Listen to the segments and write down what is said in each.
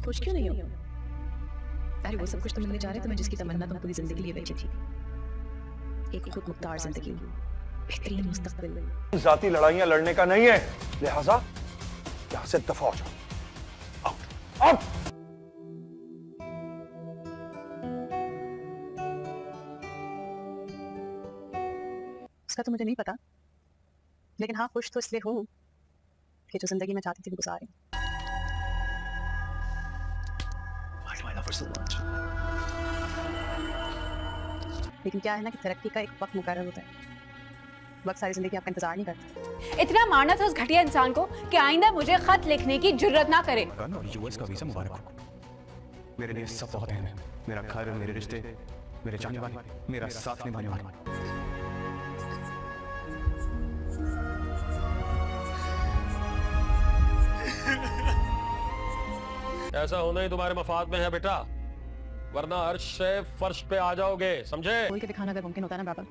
खुश क्यों नहीं हो? अरे वो सब कुछ तो मिलने जा रहे थे मैं जिसकी तमन्ना तुम पूरी जिंदगी लिए बैठी थी। एक खुद मुख्तार जिंदगी, बेहतरीन मुस्तकबिल। जाती लड़ाइयां लड़ने का नहीं है, लिहाजा यहां से दफा हो जाओ। Out out. उसका तो मुझे नहीं पता, लेकिन हाँ खुश तो इसलिए हूँ कि जो जिंदगी में चाहती थी वो गुजार रही। Why do I love her so much? लेकिन क्या है ना कि तरक्की का एक वक्त मुकर्रर होता है, वक्त सारी जिंदगी आपका इंतजार नहीं करता। इतना मारना था उस घटिया इंसान को कि आइंदा मुझे खत लिखने की जुर्रत ना करे। और यूएस का वीजा मुबारक हो। मेरे लिए सब बहुत है, मेरा घर, मेरे रिश्ते, मेरे जाने वाले, मेरा साथ निभाने वाले। ऐसा होना ही तुम्हारे मफाद में है बेटा, वरना अर्श से फर्श पे आ जाओगे, समझे? बोल के दिखाना अगर मुमकिन होता ना बाबा,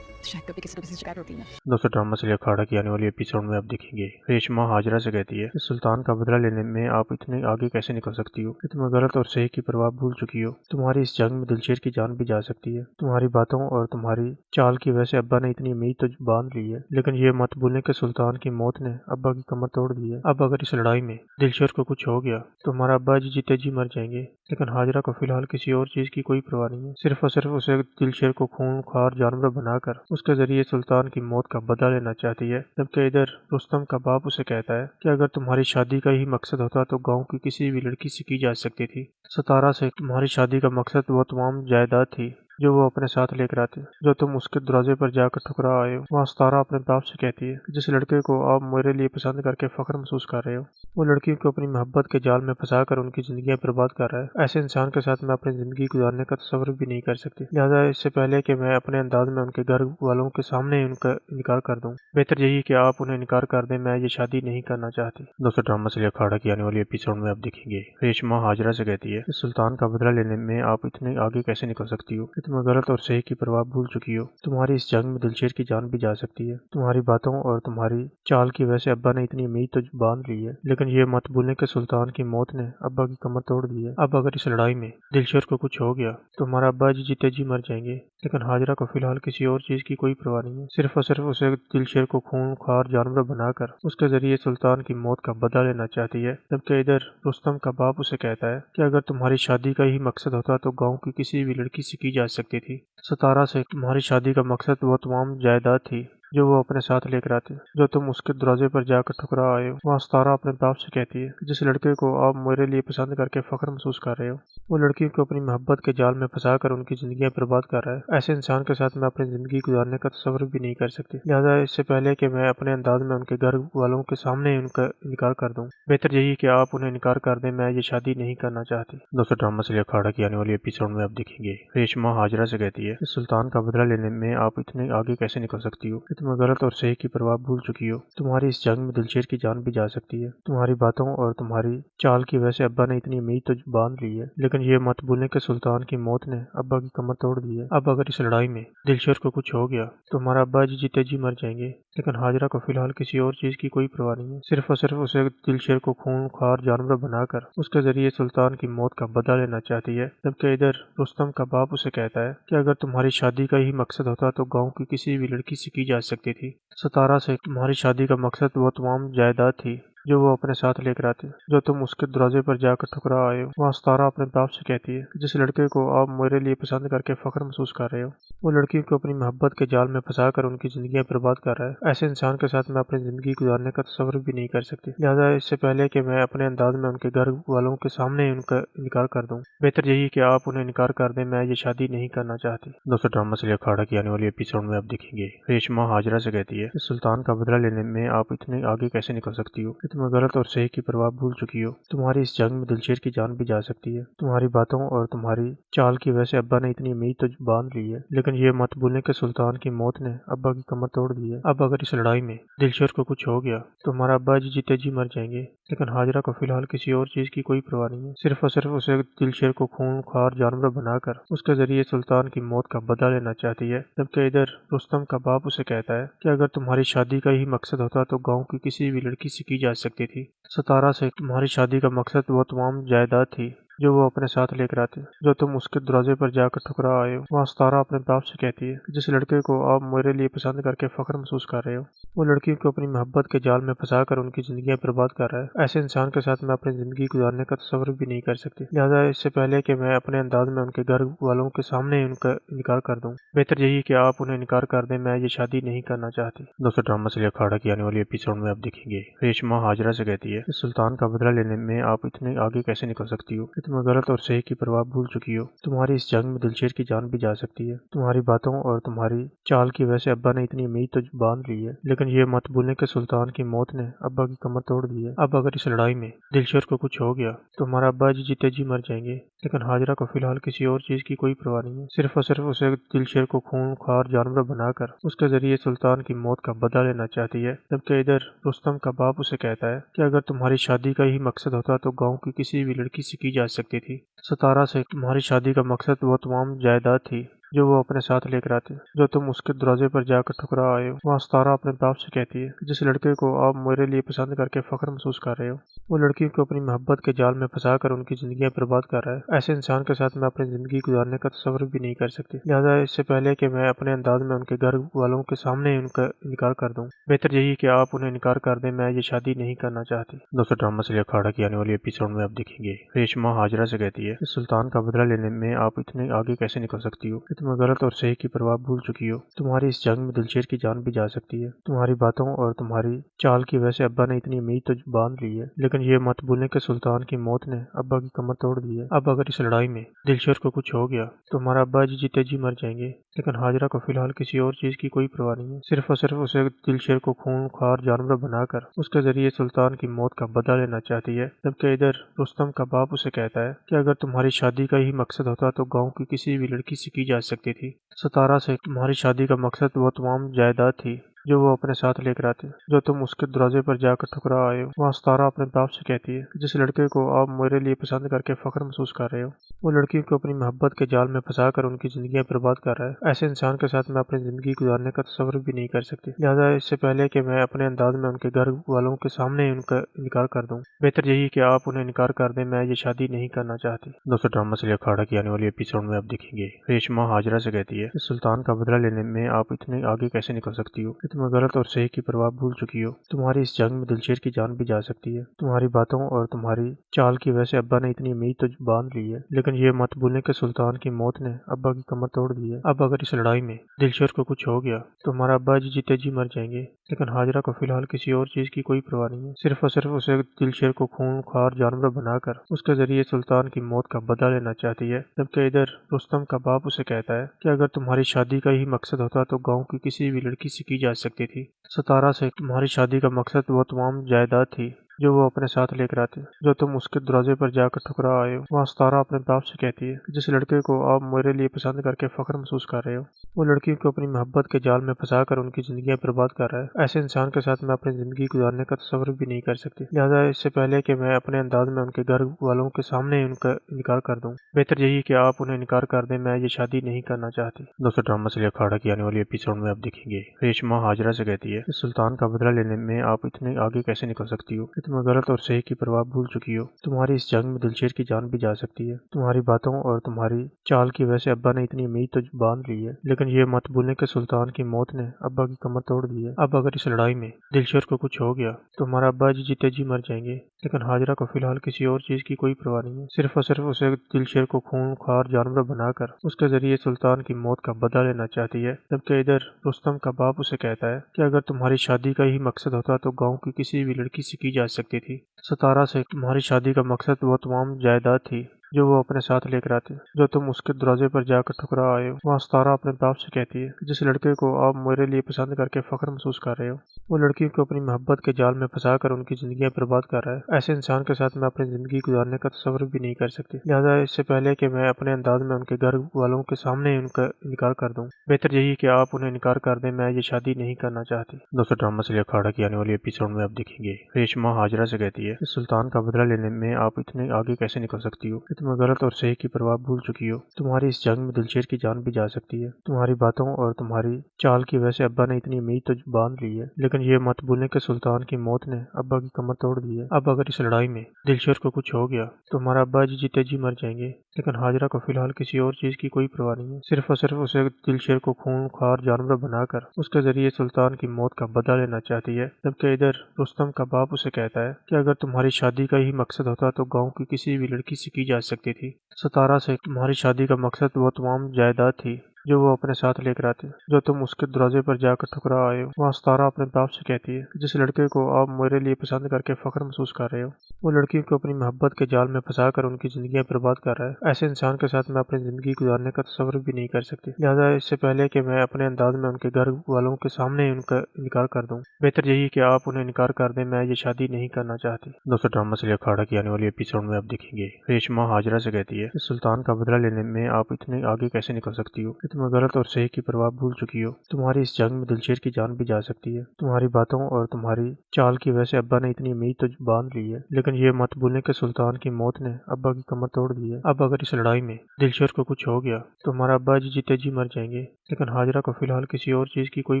शायद कभी किसी को किसी शिकायत होती है। दोस्तों ड्रामा से अखाड़ा की आने वाली एपिसोड में आप देखेंगे रेशमा हाजरा से कहती है कि सुल्तान का बदला लेने में आप इतने आगे कैसे निकल सकती हो कि तुम्हें गलत और सही की परवाह भूल चुकी हो। तुम्हारी इस जंग में दिलशेर की जान भी जा सकती है। तुम्हारी बातों और तुम्हारी चाल की वजह से अब्बा ने इतनी उम्मीद तो बांध ली है, लेकिन ये मत भूलने के सुल्तान की मौत ने अब्बा की कमर तोड़ दी है। अब अगर इस लड़ाई में दिलशेर को कुछ हो गया तो हमारा अब्बा जी जीते जी मर जाएंगे, लेकिन हाजरा को फिलहाल किसी और चीज की कोई परवाह नहीं है। सिर्फ और सिर्फ उसे दिलशेर को खूंखार जानवर बनाकर उसके जरिए सुल्तान की मौत का बदला लेना चाहती है। जबकि इधर रुस्तम का बाप उसे कहता है कि अगर तुम्हारी शादी का ही मकसद होता तो गांव की किसी भी लड़की से की जा सकती थी। सतारा से तुम्हारी शादी का मकसद वो तमाम जायदाद थी जो वो अपने साथ लेकर आती, जो तुम उसके दरवाजे पर जाकर ठुकरा आए हो। वहाँ सतारा अपने बाप से कहती है जिस लड़के को आप मेरे लिए पसंद करके फख्र महसूस कर रहे हो, वो लड़की को अपनी मोहब्बत के जाल में फंसा कर उनकी जिंदगी बर्बाद कर रहा है। ऐसे इंसान के साथ मैं अपनी जिंदगी गुजारने का तस्वर भी नहीं कर सकती। लिहाजा इससे पहले कि मैं अपने अंदाज में उनके घर वालों के सामने उनका इनकार कर दूं, बेहतर यही कि आप उन्हें इनकार कर दें। मैं ये शादी नहीं करना चाहती। दोस्तों ड्रामा से अखाड़ा की आने वाली एपिसोड में आप देखेंगे रेशमा हाजरा से कहती है कि सुल्तान का बदला लेने में आप इतने आगे कैसे निकल सकती हो कि तुम्हें गलत और सही की परवाह भूल चुकी हो। तुम्हारी इस जंग में दिलशेर की जान भी जा सकती है। तुम्हारी बातों और तुम्हारी चाल की वजह से अब्बा ने इतनी उम्मीद तो बांध ली है, लेकिन ये मत भूलने के सुल्तान की मौत ने अब्बा की कमर तोड़ दी है। अब अगर इस लड़ाई में दिलशेर को कुछ हो गया तो हमारा अब्बा जी जीते जी मर जाएंगे, लेकिन हाजरा को फिलहाल किसी और चीज की कोई परवाह नहीं है। सिर्फ और सिर्फ उसे दिलशेर को खूंखार जानवर बनाकर उसके जरिए सुल्तान की मौत का बदला लेना चाहती है। जबकि इधर रुस्तम का बाप उसे कहता है कि अगर तुम्हारी शादी का ही मकसद होता तो गाँव की किसी भी लड़की से की जा सकती थी। सतारा से तुम्हारी शादी का मकसद वो तमाम जायदाद थी जो वो अपने साथ लेकर आती, जो तुम उसके दरवाजे पर जाकर ठुकरा आए हो। वहाँ सतारा अपने बाप से कहती है जिस लड़के को आप मेरे लिए पसंद करके फख्र महसूस कर रहे हो, वो लड़की को अपनी मोहब्बत के जाल में फंसा कर उनकी जिंदगी बर्बाद कर रहा है। ऐसे इंसान के साथ मैं अपनी जिंदगी गुजारने का तस्वर भी नहीं कर सकती। लिहाजा इससे पहले कि मैं अपने अंदाज में उनके घर वालों के सामने उनका इनकार कर दूं, बेहतर यही कि आप उन्हें इनकार कर दें। मैं ये शादी नहीं करना चाहती। दोस्तों ड्रामा से अखाड़ा की आने वाली एपिसोड में आप देखेंगे रेशमा हाजरा से कहती है कि सुल्तान का बदला लेने में आप इतने आगे कैसे निकल सकती हो कि तुम्हें गलत और सही की परवाह भूल चुकी हो। तुम्हारी इस जंग में दिलशेर की जान भी जा सकती है। तुम्हारी बातों और तुम्हारी चाल की वजह से अब्बा ने इतनी उम्मीद तो बांध ली है, लेकिन ये मत भूलने के सुल्तान की मौत ने अब्बा की कमर तोड़ दी है। अब अगर इस लड़ाई में दिलशेर को कुछ हो गया तो हमारा अब्बा जी जीते जी मर जाएंगे, लेकिन हाजरा को फिलहाल किसी और चीज की कोई परवाह नहीं है। सिर्फ और सिर्फ उसे दिलशेर को खूंखार जानवर बनाकर उसके जरिए सुल्तान की मौत का बदला लेना चाहती है। जबकि इधर रुस्तम का बाप उसे कहता है कि अगर तुम्हारी शादी का ही मकसद होता तो गाँव की किसी भी लड़की से की जा सकती थी। सतारा से तुम्हारी शादी का मकसद वो तमाम जायदाद थी जो वो अपने साथ लेकर आती, जो तुम उसके दरवाजे पर जाकर ठुकरा आए हो। वहाँ सतारा अपने बाप से कहती है जिस लड़के को आप मेरे लिए पसंद करके फख्र महसूस कर रहे हो, वो लड़की को अपनी मोहब्बत के जाल में फंसा कर उनकी जिंदगी बर्बाद कर रहा है। ऐसे इंसान के साथ मैं अपनी जिंदगी गुजारने का तस्वर भी नहीं कर सकती। लिहाजा इससे पहले कि मैं अपने अंदाज में उनके घर वालों के सामने उनका इनकार कर दूं, बेहतर यही कि आप उन्हें इनकार कर दें। मैं ये शादी नहीं करना चाहती। दोस्तों ड्रामा से अखाड़ा की आने वाली एपिसोड में आप देखेंगे रेशमा हाजरा से कहती है कि सुल्तान का बदला लेने में आप इतने आगे कैसे निकल सकती हो कि तुम्हें गलत और सही की परवाह भूल चुकी हो। तुम्हारी इस जंग में दिलशेर की जान भी जा सकती है। तुम्हारी बातों और तुम्हारी चाल की वजह से अब्बा ने इतनी उम्मीद तो बांध ली है, लेकिन ये मत भूलने के सुल्तान की मौत ने अब्बा की कमर तोड़ दी है। अब अगर इस लड़ाई में दिलशेर को कुछ हो गया तो हमारा अब्बा जी जीते जी मर जाएंगे, لیکن حاجرہ کو فی الحال کسی اور چیز کی کوئی پرواہ نہیں ہے، صرف اور صرف اسے دلشیر کو خون خوار جانور بنا کر اس کے ذریعے سلطان کی موت کا بدلہ لینا چاہتی ہے، جبکہ ادھر رستم کا باپ اسے کہتا ہے کہ اگر تمہاری شادی کا ہی مقصد ہوتا تو گاؤں کی کسی بھی لڑکی سے کی جا سکتی تھی۔ ستارہ سے تمہاری شادی کا مقصد وہ تمام جائیداد تھی جو وہ اپنے ساتھ لے کر آتے، جو تم اس کے دروازے پر جا کر ٹھکرا آئے ہو۔ وہاں ستارہ اپنے باپ سے کہتی ہے جس لڑکے کو آپ میرے لیے پسند کر کے فخر محسوس کر رہے ہو، وہ لڑکی کو اپنی محبت کے جال میں پھنسا کر ان کی زندگیاں برباد کر رہا ہے۔ ایسے انسان کے ساتھ میں اپنی زندگی گزارنے کا تصور بھی نہیں کر سکتی، لہٰذا اس سے پہلے کہ میں اپنے انداز میں ان کے گھر والوں کے سامنے ان کا انکار کر دوں، بہتر یہی کہ آپ انہیں انکار کر دیں، میں یہ شادی نہیں کرنا چاہتی۔ دوستو ڈرامہ سے اکھاڑا کی آنے والی ایپیسوڈ میں آپ دیکھیں گے ریشما حاجرہ سے کہتی ہے کہ سلطان کا بدلہ لینے میں آپ اتنے آگے کیسے نکل سکتی ہو کہ تم غلط اور صحیح کی پرواہ بھول چکی ہو، تمہاری اس جنگ میں دلشیر کی جان بھی جا سکتی ہے، تمہاری باتوں اور تمہاری چال کی وجہ سے ابا نے اتنی امید تو باندھ لی ہے، لیکن یہ مت بھولیں کہ سلطان کی موت نے ابا کی کمر توڑ دی ہے۔ اب اگر اس لڑائی میں دلشیر کو کچھ ہو گیا تو ہمارا ابا جی جیتے جی مر جائیں گے، لیکن حاجرہ کو فی الحال کسی اور چیز کی کوئی پرواہ نہیں ہے، صرف اور صرف اسے دلشیر کو خون خوار جانور بنا کر اس کے ذریعے سلطان کی موت کا بدلہ لینا چاہتی ہے، جبکہ ادھر رستم کا باپ اسے کہتا ہے کہ اگر تمہاری شادی کا ہی مقصد ہوتا تو گاؤں کی کسی بھی لڑکی سے کی جا سکتی تھی۔ ستارہ سے تمہاری شادی کا مقصد وہ تمام جائیداد تھی جو وہ اپنے ساتھ لے کر آتے، جو تم اس کے دروازے پر جا کر ٹھکرا آئے ہو۔ وہاں ستارہ اپنے باپ سے کہتی ہے جس لڑکے کو آپ میرے لیے پسند کر کے فخر محسوس کر رہے ہو، وہ لڑکی کو اپنی محبت کے جال میں پھنسا کر ان کی زندگیاں برباد کر رہا ہے۔ ایسے انسان کے ساتھ میں اپنی زندگی گزارنے کا تصور بھی نہیں کر سکتی، لہٰذا اس سے پہلے کہ میں اپنے انداز میں ان کے گھر والوں کے سامنے ان کا انکار کر دوں، بہتر یہی کہ آپ انہیں انکار کر دیں، میں یہ شادی نہیں کرنا چاہتی۔ دوستو ڈرامہ سے اکھاڑا کی آنے والی ایپیسوڈ میں آپ دیکھیں گے ریشما حاجرہ سے کہتی ہے کہ سلطان کا بدلہ لینے میں آپ اتنے آگے کیسے نکل سکتی ہو کہ تم غلط اور صحیح کی پرواہ بھول چکی ہو، تمہاری اس جنگ میں دلشیر کی جان بھی جا سکتی ہے، تمہاری باتوں اور تمہاری چال کی وجہ سے ابا نے اتنی امید تو باندھ لی ہے، لیکن یہ مت بھولیں کہ سلطان کی موت نے ابا کی کمر توڑ دی ہے۔ اب اگر اس لڑائی میں دلشیر کو کچھ ہو گیا تو ہمارا ابا جی جیتے جی مر جائیں گے، لیکن حاجرہ کو فی الحال کسی اور چیز کی کوئی پرواہ نہیں ہے، صرف اور صرف اسے دلشیر کو خون خوار جانور بنا کر اس کے ذریعے سلطان کی موت کا بدلہ لینا چاہتی ہے، جبکہ ادھر رستم کا باپ اسے کہتا ہے کہ اگر تمہاری شادی کا ہی مقصد ہوتا تو گاؤں کی کسی بھی لڑکی سے کی جا سکتی تھی۔ ستارہ سے تمہاری شادی کا مقصد وہ تمام جائیداد تھی جو وہ اپنے ساتھ لے کر آتے، جو تم اس کے دروازے پر جا کر ٹھکرا آئے ہو۔ وہاں ستارہ اپنے باپ سے کہتی ہے جس لڑکے کو آپ میرے لیے پسند کر کے فخر محسوس کر رہے ہو، وہ لڑکی کو اپنی محبت کے جال میں پھنسا کر ان کی زندگیاں برباد کر رہا ہے۔ ایسے انسان کے ساتھ میں اپنی زندگی گزارنے کا تصور بھی نہیں کر سکتی، لہٰذا اس سے پہلے کہ میں اپنے انداز میں ان کے گھر والوں کے سامنے ان کا انکار کر دوں، بہتر یہی کہ آپ انہیں انکار کر دیں، میں یہ شادی نہیں کرنا چاہتی۔ دوستو ڈرامہ سے اکھاڑا کی آنے والی ایپیسوڈ میں آپ دیکھیں گے ریشما حاجرہ سے کہتی ہے کہ سلطان کا بدلہ لینے میں آپ اتنے آگے کیسے نکل سکتی ہو کہ تم غلط اور صحیح کی پرواہ بھول چکی ہو، تمہاری اس جنگ میں دلشیر کی جان بھی جا سکتی ہے، تمہاری باتوں اور تمہاری چال کی وجہ سے ابا نے اتنی امید تو باندھ لی ہے، لیکن یہ مت بھولیں کہ سلطان کی موت نے ابا کی کمر توڑ دی ہے۔ اب اگر اس لڑائی میں دلشیر کو کچھ ہو گیا تو ہمارا ابا جی جیتے جی مر جائیں گے، لیکن حاجرہ کو فی الحال کسی اور چیز کی کوئی پرواہ نہیں ہے، صرف اور صرف اسے دلشیر کو خون خوار جانور بنا کر اس کے ذریعے سلطان کی موت کا بدلہ لینا چاہتی ہے، جبکہ ادھر رستم کا باپ اسے کہتا ہے کہ اگر تمہاری شادی کا ہی مقصد ہوتا تو گاؤں کی کسی بھی لڑکی سے کی جا سکتی تھی۔ ستارہ سے تمہاری شادی کا مقصد وہ تمام جائیداد تھی جو وہ اپنے ساتھ لے کر آتے، جو تم اس کے دروازے پر جا کر ٹھکرا آئے ہو۔ وہاں ستارہ اپنے باپ سے کہتی ہے جس لڑکے کو آپ میرے لیے پسند کر کے فخر محسوس کر رہے ہو، وہ لڑکی کو اپنی محبت کے جال میں پھنسا کر ان کی زندگیاں برباد کر رہا ہے۔ ایسے انسان کے ساتھ میں اپنی زندگی گزارنے کا تصور بھی نہیں کر سکتی، لہٰذا اس سے پہلے کہ میں اپنے انداز میں ان کے گھر والوں کے سامنے ان کا انکار کر دوں، بہتر یہی کہ آپ انہیں انکار کر دیں، میں یہ شادی نہیں کرنا چاہتی۔ دوستو ڈرامہ سے اکھاڑا کی آنے والی ایپیسوڈ میں آپ دیکھیں گے ریشما حاجرہ سے کہتی ہے کہ سلطان کا بدلہ لینے میں آپ اتنے آگے کیسے نکل سکتی ہو کہ تم غلط اور صحیح کی پرواہ بھول چکی ہو، تمہاری اس جنگ میں دلشیر کی جان بھی جا سکتی ہے، تمہاری باتوں اور تمہاری چال کی وجہ سے ابا نے اتنی امید تو باندھ لی ہے، لیکن یہ مت بھولیں کہ سلطان کی موت نے ابا کی کمر توڑ دی ہے۔ اب اگر اس لڑائی میں دلشیر کو کچھ ہو گیا تو ہمارا ابا جی جیتے جی مر جائیں گے، لیکن حاجرہ کو فی الحال کسی اور چیز کی کوئی پرواہ نہیں ہے، صرف اور صرف اسے دلشیر کو خون خوار جانور بنا کر اس کے ذریعے سلطان کی موت کا بدلہ لینا چاہتی ہے، جبکہ ادھر رستم کا باپ اسے کہتا ہے کہ اگر تمہاری شادی کا ہی مقصد ہوتا تو گاؤں کی کسی بھی لڑکی سے کی جا سکتی تھی۔ ستارہ سے تمہاری شادی کا مقصد وہ تمام جائیداد تھی जो वो अपने साथ लेकर आती है, जो तुम उसके दरवाजे पर जाकर ठुकरा आए हो। वहाँ सितारा अपने बाप से कहती है कि जिस लड़के को आप मेरे लिए पसंद करके फख्र महसूस कर रहे हो, वो लड़की को अपनी मोहब्बत के जाल में फंसा कर उनकी जिंदगी बर्बाद कर रहा है। ऐसे इंसान के साथ मैं अपनी जिंदगी गुजारने का तस्वर भी नहीं कर सकती। लिहाजा इससे पहले कि मैं अपने अंदाज में उनके घर वालों के सामने ही उनका इनकार कर दूं, बेहतर यही कि आप उन्हें इनकार कर दें। मैं ये शादी नहीं करना चाहती। दोस्तों, ड्रामा से अखाड़ा की आने वाली एपिसोड में आप देखेंगे रेशमा हाजरा से कहती है कि सुल्तान का बदला लेने में आप इतने आगे कैसे निकल सकती हो कि तुम्हें गलत और सही की परवाह भूल चुकी हो। तुम्हारी इस जंग में दिलशेर की जान भी जा सकती है। तुम्हारी बातों और तुम्हारी चाल की वजह से अब्बा ने इतनी उम्मीद तो बांध ली है, लेकिन ये मत भूलें कि सुल्तान की मौत ने अब्बा की कमर तोड़ दी है। अब अगर इस लड़ाई में दिलशेर को कुछ हो गया तो हमारा अब्बा जी जीते जी मर जाएंगे, लेकिन हाजरा को फिलहाल किसी और चीज की कोई परवाह नहीं है। सिर्फ और सिर्फ उसे दिलशेर को खूंखार जानवर बनाकर उसके जरिए सुल्तान की मौत का बदला लेना चाहती है। जबकि इधर रुस्तम का बाप उसे कहता है कि अगर तुम्हारी शादी का ही मकसद होता तो गांव की किसी भी लड़की से की जा सकती थी। सितारा से तुम्हारी शादी का मकसद वो तमाम जायदाद थी जो वो अपने साथ लेकर आती, जो तुम उसके दरवाजे पर जाकर ठुकरा आए हो। वहाँ सितारा अपने बाप से कहती है कि जिस लड़के को आप मेरे लिए पसंद करके फख्र महसूस कर रहे हो, वो लड़की को अपनी मोहब्बत के जाल में फंसा कर उनकी जिंदगी बर्बाद कर रहा है। ऐसे इंसान के साथ मैं अपनी जिंदगी गुजारने का तस्वर भी नहीं कर सकती। लिहाजा इससे पहले कि मैं अपने अंदाज में उनके घर वालों के सामने उनका इनकार कर दूं, बेहतर यही कि आप उन्हें इनकार कर दें। मैं ये शादी नहीं करना चाहती। दोस्तों, ड्रामा से अखाड़ा की आने वाली एपिसोड में आप देखेंगे रेशमा हाजरा से कहती है कि सुल्तान का बदला लेने में आप इतने आगे कैसे निकल सकती हो कि तुम्हें गलत और सही की परवाह भूल चुकी हो। तुम्हारी इस जंग में दिलशेर की जान भी जा सकती है। तुम्हारी बातों और तुम्हारी चाल की वजह से अब्बा ने इतनी उम्मीद तो बांध ली है, लेकिन ये मत भूलें कि सुल्तान की मौत ने अब्बा की कमर तोड़ दी है। अब अगर इस लड़ाई में दिलशेर को कुछ हो गया तो हमारा अब्बा जी जीते जी मर जाएंगे, लेकिन हाजरा को फिलहाल किसी और चीज की कोई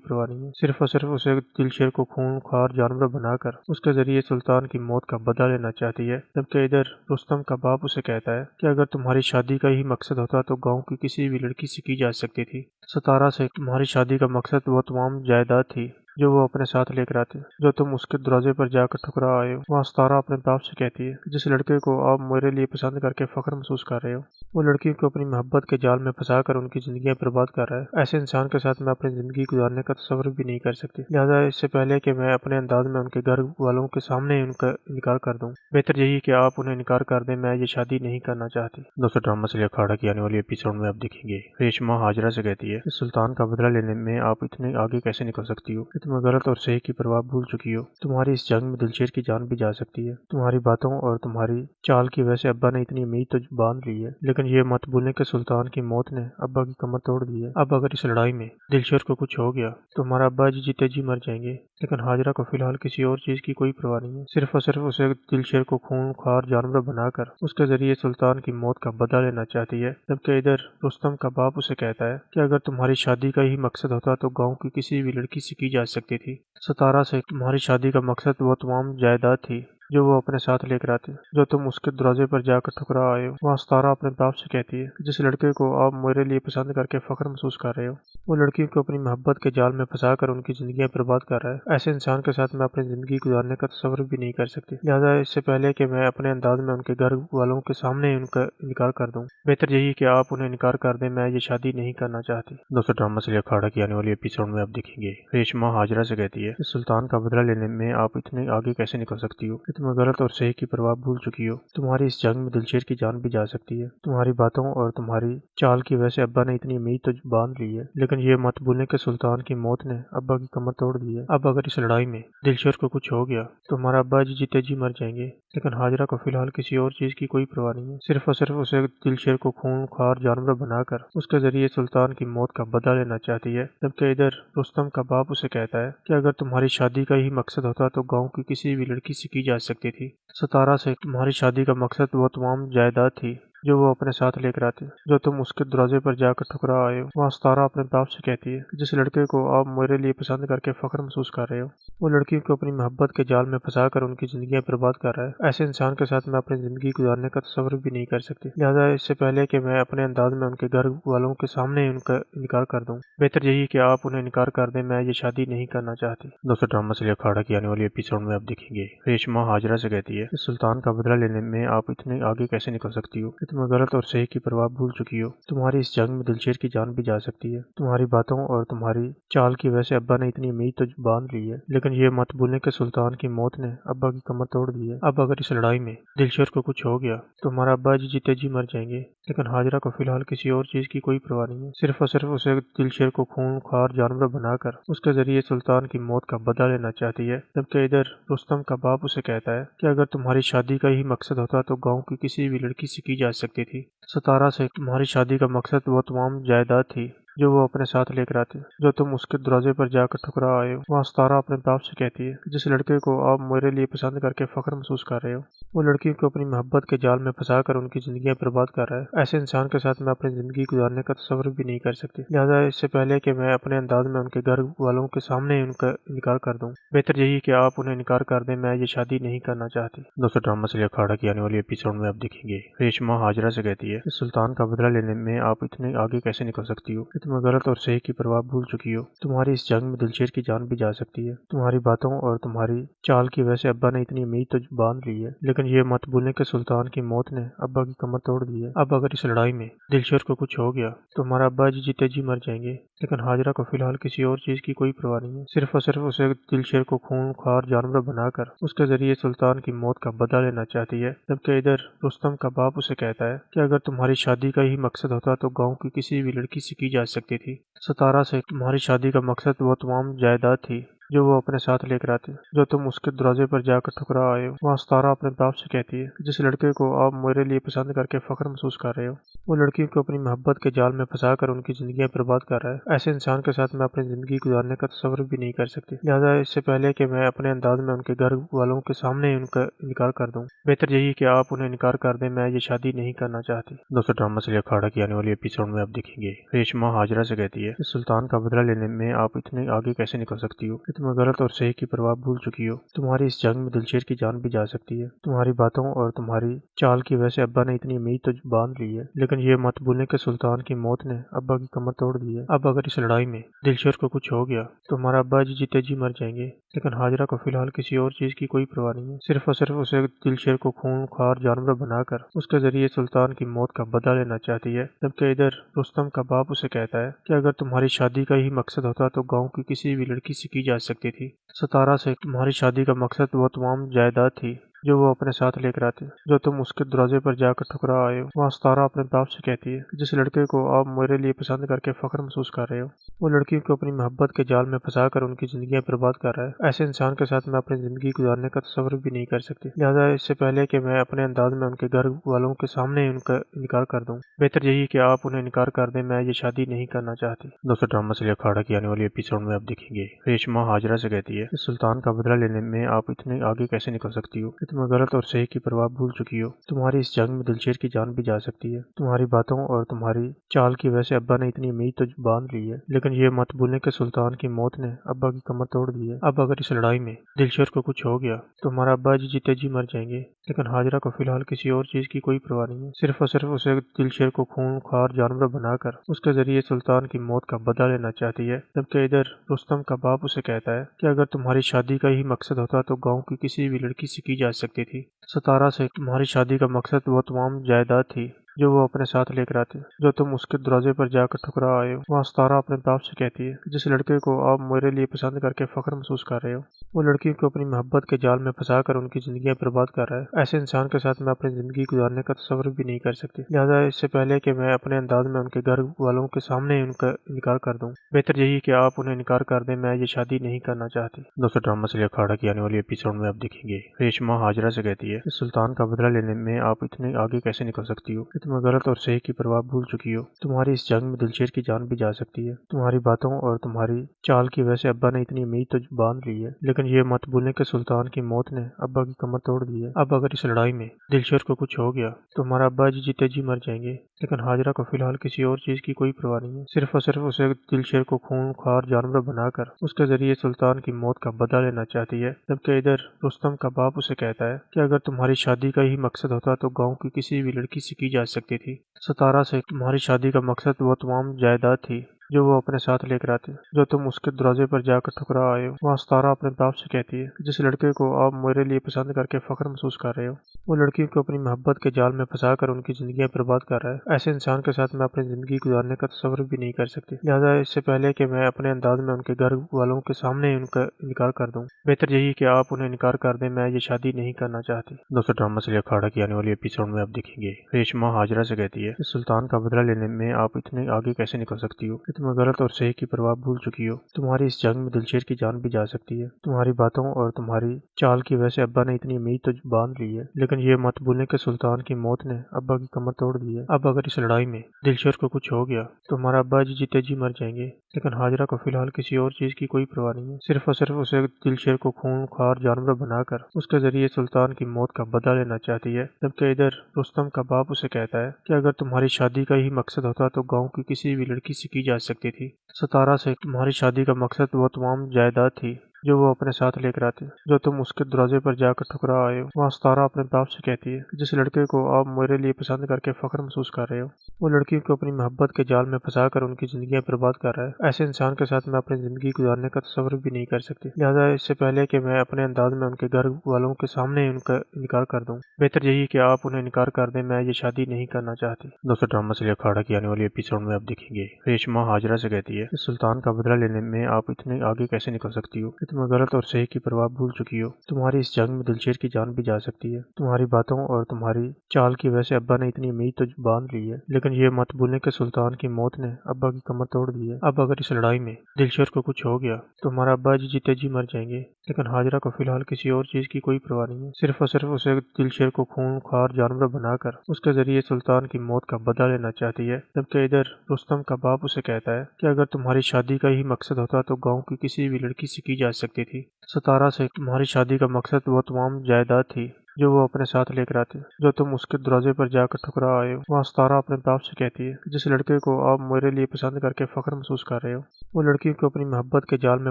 परवाह नहीं है। सिर्फ और सिर्फ उसे दिलशेर को खूंखार जानवर बनाकर उसके जरिए सुल्तान की मौत का बदला लेना चाहती है। जबकि इधर रुस्तम का बाप उसे कहता है कि अगर तुम्हारी शादी का ही मकसद होता तो गाँव की किसी भी लड़की से की जा सकती थी। सितारा से तुम्हारी शादी का मकसद वो तमाम जायदाद थी जो वो अपने साथ लेकर आती, जो तुम उसके दरवाजे पर जाकर ठुकरा आए हो। वहाँ सितारा अपने बाप से कहती है कि जिस लड़के को आप मेरे लिए पसंद करके फख्र महसूस कर रहे हो, वो लड़की को अपनी मोहब्बत के जाल में फंसा कर उनकी जिंदगी बर्बाद कर रहा है। ऐसे इंसान के साथ मैं अपनी जिंदगी गुजारने का तस्वर भी नहीं कर सकती। लिहाजा इससे पहले कि मैं अपने अंदाज में उनके घर वालों के सामने उनका इनकार कर दूं, बेहतर यही कि आप उन्हें इनकार कर दें। मैं ये शादी नहीं करना चाहती। दोस्तों, ड्रामा से अखाड़ा की आने वाली एपिसोड में आप देखेंगे रेशमा हाजरा से कहती है कि सुल्तान का बदला लेने में आप इतने आगे कैसे निकल सकती हो कि तुम्हें गलत और सही की परवाह भूल चुकी हो। तुम्हारी इस जंग में दिलशेर की जान भी जा सकती है। तुम्हारी बातों और तुम्हारी चाल की वजह से अब्बा ने इतनी उम्मीद तो बांध ली है, लेकिन ये मत भूलें कि सुल्तान की मौत ने अब्बा की कमर तोड़ दी है। अब अगर इस लड़ाई में दिलशेर को कुछ हो गया तो हमारा अब्बा जी जीते जी मर जाएंगे, लेकिन हाजरा को फिलहाल किसी और चीज की कोई परवाह नहीं है। सिर्फ और सिर्फ उसे दिलशेर को खूंखार जानवर बनाकर उसके जरिए सुल्तान की मौत का बदला लेना चाहती है। जबकि इधर रुस्तम का बाप उसे कहता है कि अगर तुम्हारी शादी का ही मकसद होता तो गाँव की किसी भी लड़की से की जा सकती थी। सितारा से तुम्हारी शादी का मकसद वो तमाम जायदाद थी जो वो अपने साथ लेकर आती, जो तुम उसके दरवाजे पर जाकर ठुकरा आए हो। वहाँ सितारा अपने बाप से कहती है कि जिस लड़के को आप मेरे लिए पसंद करके फख्र महसूस कर रहे हो, वो लड़की को अपनी मोहब्बत के जाल में फंसा कर उनकी जिंदगी बर्बाद कर रहा है। ऐसे इंसान के साथ मैं अपनी जिंदगी गुजारने का तस्वर भी नहीं कर सकती। लिहाजा इससे पहले कि मैं अपने अंदाज में उनके घर वालों के सामने उनका इनकार कर दूं, बेहतर यही कि आप उन्हें इनकार कर दें। मैं ये शादी नहीं करना चाहती। दोस्तों, ड्रामा से अखाड़ा की आने वाली एपिसोड में आप देखेंगे रेशमा हाजरा से कहती है कि सुल्तान का बदला लेने में आप इतने आगे कैसे निकल सकती हो कि तुम्हें गलत और सही की परवाह भूल चुकी हो। तुम्हारी इस जंग में दिलशेर की जान भी जा सकती है। तुम्हारी बातों और तुम्हारी चाल की वजह से अब्बा ने इतनी उम्मीद तो बांध ली है, लेकिन ये मत भूलें कि सुल्तान की मौत ने अब्बा की कमर तोड़ दी है। अब अगर इस लड़ाई में दिलशेर को कुछ हो गया तो हमारा अब्बा जी जीते जी मर जाएंगे, लेकिन हाजरा को फिलहाल किसी और चीज की कोई परवाह नहीं है। सिर्फ और सिर्फ उसे दिलशेर को खूंखार जानवर बनाकर उसके जरिए सुल्तान की मौत का बदला लेना चाहती है। जबकि इधर रुस्तम का बाप उसे कहता है कि अगर तुम्हारी शादी का ही मकसद होता तो गाँव की किसी भी लड़की से की जा सकती थी। सितारा से तुम्हारी शादी का मकसद वो तमाम जायदाद थी जो वो अपने साथ लेकर आती, जो तुम उसके दरवाजे पर जाकर ठुकरा आए हो। वहाँ सितारा अपने बाप से कहती है कि जिस लड़के को आप मेरे लिए पसंद करके फख्र महसूस कर रहे हो, वो लड़की को अपनी मोहब्बत के जाल में फंसा कर उनकी जिंदगी बर्बाद कर रहा है। ऐसे इंसान के साथ मैं अपनी जिंदगी गुजारने का तस्वर भी नहीं कर सकती। लिहाजा इससे पहले कि मैं अपने अंदाज में उनके घर वालों के सामने उनका इनकार कर दूं, बेहतर यही कि आप उन्हें इनकार कर दें। मैं ये शादी नहीं करना चाहती। दोस्तों, ड्रामा से अखाड़ा की आने वाली एपिसोड में आप देखेंगे रेशमा हाजरा से कहती है कि सुल्तान का बदला लेने में आप इतने आगे कैसे निकल सकती हो कि تمہیں غلط اور صحیح کی پرواہ بھول چکی ہو۔ تمہاری اس جنگ میں دلشیر کی جان بھی جا سکتی ہے۔ تمہاری باتوں اور تمہاری چال کی وجہ سے ابا نے اتنی امید تو باندھ لی ہے، لیکن یہ مت بھولیں کہ سلطان کی موت نے ابا کی کمر توڑ دی ہے۔ اب اگر اس لڑائی میں دلشیر کو کچھ ہو گیا تو ہمارا ابا جی جیتے جی مر جائیں گے، لیکن ہاجرہ کو فی الحال کسی اور چیز کی کوئی پرواہ نہیں ہے، صرف اور صرف اسے دلشیر کو خون خوار جانور بنا کر اس کے ذریعے سلطان کی موت کا بدلہ لینا چاہتی ہے۔ جبکہ ادھر رستم کا باپ اسے کہتا ہے کہ اگر تمہاری شادی کا ہی مقصد ہوتا تو گاؤں کی کسی بھی لڑکی سے کی جا سکتی تھی۔ ستارہ سے تمہاری شادی کا مقصد وہ تمام جائیداد تھی جو وہ اپنے ساتھ لے کر آتے، جو تم اس کے دروازے پر جا کر ٹھکرا آئے ہو۔ وہاں ستارہ اپنے باپ سے کہتی ہے کہ جس لڑکے کو آپ میرے لیے پسند کر کے فخر محسوس کر رہے ہو، وہ لڑکی کو اپنی محبت کے جال میں پھنسا کر ان کی زندگیاں برباد کر رہا ہے۔ ایسے انسان کے ساتھ میں اپنی زندگی گزارنے کا تصور بھی نہیں کر سکتی، لہٰذا اس سے پہلے کہ میں اپنے انداز میں ان کے گھر والوں کے سامنے ان کا انکار کر دوں، بہتر یہی کہ آپ انہیں انکار کر دیں، میں یہ شادی نہیں کرنا چاہتی۔ دوستو ڈرامہ سے اکھاڑا کی آنے والی ایپیسوڈ میں آپ دیکھیں گے ریشما ہاجرہ سے کہتی ہے کہ سلطان کا بدلہ لینے میں آپ اتنے آگے کیسے نکل سکتی ہو کہ تمہیں غلط اور صحیح کی پرواہ بھول چکی ہو۔ تمہاری اس جنگ میں دلشیر کی جان بھی جا سکتی ہے۔ تمہاری باتوں اور تمہاری چال کی وجہ سے ابا نے اتنی امید تو باندھ لی ہے، لیکن یہ مت بھولیں کہ سلطان کی موت نے ابا کی کمر توڑ دی ہے۔ اب اگر اس لڑائی میں دلشیر کو کچھ ہو گیا تو ہمارا ابا جی جیتے جی مر جائیں گے، لیکن ہاجرہ کو فی الحال کسی اور چیز کی کوئی پرواہ نہیں ہے، صرف اور صرف اسے دلشیر کو خون خوار جانور بنا کر اس کے ذریعے سلطان کی موت کا بدلہ لینا چاہتی ہے۔ جبکہ ادھر رستم کا باپ اسے کہتا ہے کہ اگر تمہاری شادی کا ہی مقصد ہوتا تو گاؤں کی کسی بھی لڑکی سے کی جا سکتی تھی۔ ستارہ سے تمہاری شادی کا مقصد وہ تمام جائیداد تھی جو وہ اپنے ساتھ لے کر آتے، جو تم اس کے دروازے پر جا کر ٹھکرا آئے ہو۔ وہاں ستارہ اپنے باپ سے کہتی ہے کہ جس لڑکے کو آپ میرے لیے پسند کر کے فخر محسوس کر رہے ہو، وہ لڑکی کو اپنی محبت کے جال میں پھنسا کر ان کی زندگیاں برباد کر رہا ہے۔ ایسے انسان کے ساتھ میں اپنی زندگی گزارنے کا تصور بھی نہیں کر سکتی، لہٰذا اس سے پہلے کہ میں اپنے انداز میں ان کے گھر والوں کے سامنے ان کا انکار کر دوں، بہتر یہی کہ آپ انہیں انکار کر دیں، میں یہ شادی نہیں کرنا چاہتی۔ دوستو ڈرامہ سے اکھاڑا کی آنے والی ایپیسوڈ میں آپ دیکھیں گے ریشما ہاجرہ سے کہتی ہے کہ سلطان کا بدلہ لینے میں آپ اتنے آگے کیسے نکل سکتی ہو کہ تمہیں غلط اور صحیح کی پرواہ بھول چکی ہو۔ تمہاری اس جنگ میں دلشیر کی جان بھی جا سکتی ہے۔ تمہاری باتوں اور تمہاری چال کی وجہ سے ابا نے اتنی امید تو باندھ لی ہے، لیکن یہ مت بھولیں کہ سلطان کی موت نے ابا کی کمر توڑ دی ہے۔ اب اگر اس لڑائی میں دلشیر کو کچھ ہو گیا تو ہمارا ابا جی جیتے جی مر جائیں گے، لیکن ہاجرہ کو فی الحال کسی اور چیز کی کوئی پرواہ نہیں ہے، صرف اور صرف اسے دلشیر کو خون خوار جانور بنا کر اس کے ذریعے سلطان کی موت کا بدلہ لینا چاہتی ہے۔ جبکہ ادھر رستم کا باپ اسے کہتا ہے کہ اگر تمہاری شادی کا ہی مقصد ہوتا تو گاؤں کی کسی بھی لڑکی سے کی جا سکتی تھی۔ ستارہ سے تمہاری شادی کا مقصد وہ تمام جائیداد تھی جو وہ اپنے ساتھ لے کر آتے، جو تم اس کے دروازے پر جا کر ٹھکرا آئے ہو۔ وہاں ستارہ اپنے باپ سے کہتی ہے کہ جس لڑکے کو آپ میرے لیے پسند کر کے فخر محسوس کر رہے ہو، وہ لڑکی کو اپنی محبت کے جال میں پھنسا کر ان کی زندگیاں برباد کر رہا ہے۔ ایسے انسان کے ساتھ میں اپنی زندگی گزارنے کا تصور بھی نہیں کر سکتی، لہٰذا اس سے پہلے کہ میں اپنے انداز میں ان کے گھر والوں کے سامنے ان کا انکار کر دوں، بہتر یہی کہ آپ انہیں انکار کر دیں، میں یہ شادی نہیں کرنا چاہتی۔ دوستو ڈرامہ سے اکھاڑا کی آنے والی ایپیسوڈ میں آپ دیکھیں گے ریشما ہاجرہ سے کہتی ہے کہ سلطان کا بدلہ لینے میں آپ اتنے آگے کیسے نکل سکتی ہو کہ تمہیں غلط اور صحیح کی پرواہ بھول چکی ہو۔ تمہاری اس جنگ میں دلشیر کی جان بھی جا سکتی ہے۔ تمہاری باتوں اور تمہاری چال کی وجہ سے ابا نے اتنی امید تو باندھ لی ہے، لیکن یہ مت بھولیں کہ سلطان کی موت نے ابا کی کمر توڑ دی ہے۔ اب اگر اس لڑائی میں دلشیر کو کچھ ہو گیا تو ہمارا ابا جی جیتے جی مر جائیں گے، لیکن ہاجرہ کو فی الحال کسی اور چیز کی کوئی پرواہ نہیں ہے، صرف اور صرف اسے دلشیر کو خون خوار جانور بنا کر اس کے ذریعے سلطان کی موت کا بدلہ لینا چاہتی ہے۔ جبکہ ادھر رستم کا باپ اسے کہتا ہے کہ اگر تمہاری شادی کا ہی مقصد ہوتا تو گاؤں کی کسی بھی لڑکی سے کی جا سکتی تھی۔ ستارہ سے تمہاری شادی کا مقصد وہ تمام جائیداد تھی جو وہ اپنے ساتھ لے کر آتے، جو تم اس کے دروازے پر جا کر ٹھکرا آئے ہو۔ وہاں ستارہ اپنے باپ سے کہتی ہے کہ جس لڑکے کو آپ میرے لیے پسند کر کے فخر محسوس کر رہے ہو، وہ لڑکی کو اپنی محبت کے جال میں پھنسا کر ان کی زندگیاں برباد کر رہا ہے۔ ایسے انسان کے ساتھ میں اپنی زندگی گزارنے کا تصور بھی نہیں کر سکتی، لہٰذا اس سے پہلے کہ میں اپنے انداز میں ان کے گھر والوں کے سامنے ان کا انکار کر دوں، بہتر یہی کہ آپ انہیں انکار کر دیں، میں یہ شادی نہیں کرنا چاہتی۔ دوستو ڈرامہ سے اکھاڑا کی آنے والی ایپیسوڈ میں آپ دیکھیں گے ریشما ہاجرہ سے کہتی ہے کہ سلطان کا بدلہ لینے میں آپ اتنے آگے کیسے نکل سکتی ہو کہ تمہیں غلط اور صحیح کی پرواہ بھول چکی ہو۔ تمہاری اس جنگ میں دلشیر کی جان بھی جا سکتی ہے۔ تمہاری باتوں اور تمہاری چال کی وجہ سے ابا نے اتنی امید تو باندھ لی ہے، لیکن یہ مت بھولیں کہ سلطان کی موت نے ابا کی کمر توڑ دی ہے۔ اب اگر اس لڑائی میں دلشیر کو کچھ ہو گیا تو ہمارا ابا جی جیتے جی مر جائیں گے، لیکن ہاجرہ کو فی الحال کسی اور چیز کی کوئی پرواہ نہیں ہے، صرف اور صرف اسے دلشیر کو خون خوار جانور بنا کر اس کے ذریعے سلطان کی موت کا بدلہ لینا چاہتی ہے۔ جبکہ ادھر رستم کا باپ اسے کہتا ہے کہ اگر تمہاری شادی کا ہی مقصد ہوتا تو گاؤں کی کسی بھی لڑکی سے کی جا سکتی تھی۔ ستارہ سے تمہاری شادی کا مقصد وہ تمام جائیداد تھی जो वो अपने साथ लेकर आती है, जो तुम उसके दरवाजे पर जाकर ठुकरा आए हो। वहाँ सितारा अपने बाप से कहती है कि जिस लड़के को आप मेरे लिए पसंद करके फख्र महसूस कर रहे हो, वो लड़की को अपनी मोहब्बत के जाल में फंसा कर उनकी जिंदगी बर्बाद कर रहा है। ऐसे इंसान के साथ मैं अपनी जिंदगी गुजारने का तस्वर भी नहीं कर सकती। लिहाजा इससे पहले कि मैं अपने अंदाज में उनके घर वालों के सामने ही उनका इनकार कर दूं, बेहतर यही कि आप उन्हें इनकार कर दें। मैं ये शादी नहीं करना चाहती। दोस्तों, ड्रामा से अखाड़ा की आने वाली एपिसोड में आप देखेंगे रेशमा हाजरा से कहती है कि सुल्तान का बदला लेने में आप इतने आगे कैसे निकल सकती हो कि तुम्हें गलत और सही की परवाह भूल चुकी हो। तुम्हारी इस जंग में दिलशेर की जान भी जा सकती है। तुम्हारी बातों और तुम्हारी चाल की वजह से अब्बा ने इतनी उम्मीद तो बांध ली है, लेकिन ये मत भूलें कि सुल्तान की मौत ने अब्बा की कमर तोड़ दी है। अब अगर इस लड़ाई में दिलशेर को कुछ हो गया तो हमारा अब्बा जी जीते जी मर जाएंगे, लेकिन हाजरा को फिलहाल किसी और चीज की कोई परवाह नहीं है। सिर्फ और सिर्फ उसे दिलशेर को खूंखार जानवर बनाकर उसके जरिए सुल्तान की मौत का बदला लेना चाहती है। जबकि इधर रुस्तम का बाप उसे कहता है कि अगर तुम्हारी शादी का ही मकसद होता तो गांव की किसी भी लड़की से की जा सकती थी। सितारा से तुम्हारी शादी का मकसद वो तमाम जायदाद थी जो वो अपने साथ लेकर आती, जो तुम उसके दरवाजे पर जाकर ठुकरा आए हो। वहाँ सितारा अपने बाप से कहती है कि जिस लड़के को आप मेरे लिए पसंद करके फख्र महसूस कर रहे हो, वो लड़की को अपनी मोहब्बत के जाल में फंसा कर उनकी जिंदगी बर्बाद कर रहा है। ऐसे इंसान के साथ मैं अपनी जिंदगी गुजारने का तस्वर भी नहीं कर सकती। लिहाजा इससे पहले कि मैं अपने अंदाज में उनके घर वालों के सामने उनका इनकार कर दूं, बेहतर यही कि आप उन्हें इनकार कर दें। मैं ये शादी नहीं करना चाहती। दोस्तों, ड्रामा से अखाड़ा की आने वाली एपिसोड में आप देखेंगे रेशमा हाजरा से कहती है कि सुल्तान का बदला लेने में आप इतने आगे कैसे निकल सकती हो कि तुम्हें गलत और सही की परवाह भूल चुकी हो। तुम्हारी इस जंग में दिलशेर की जान भी जा सकती है। तुम्हारी बातों और तुम्हारी चाल की वजह से अब्बा ने इतनी उम्मीद तो बांध ली है, लेकिन ये मत भूलें कि सुल्तान की मौत ने अब्बा की कमर तोड़ दी है। अब अगर इस लड़ाई में दिलशेर को कुछ हो गया तो हमारा अब्बा जी जीते जी मर जाएंगे, लेकिन हाजरा को फिलहाल किसी और चीज की कोई परवाह नहीं है। सिर्फ और सिर्फ उसे दिलशेर को खूंखार जानवर बनाकर उसके जरिए सुल्तान की मौत का बदला लेना चाहती है। जबकि इधर रुस्तम का बाप उसे कहता है कि अगर तुम्हारी शादी का ही मकसद होता तो गाँव की किसी भी लड़की से की जा सकती थी। सितारा से तुम्हारी शादी का मकसद वो तमाम जायदाद थी जो वो अपने साथ लेकर आती, जो तुम उसके दरवाजे पर जाकर ठुकरा आए हो। वहाँ सितारा अपने बाप से कहती है कि जिस लड़के को आप मेरे लिए पसंद करके फख्र महसूस कर रहे हो, वो लड़की को अपनी मोहब्बत के जाल में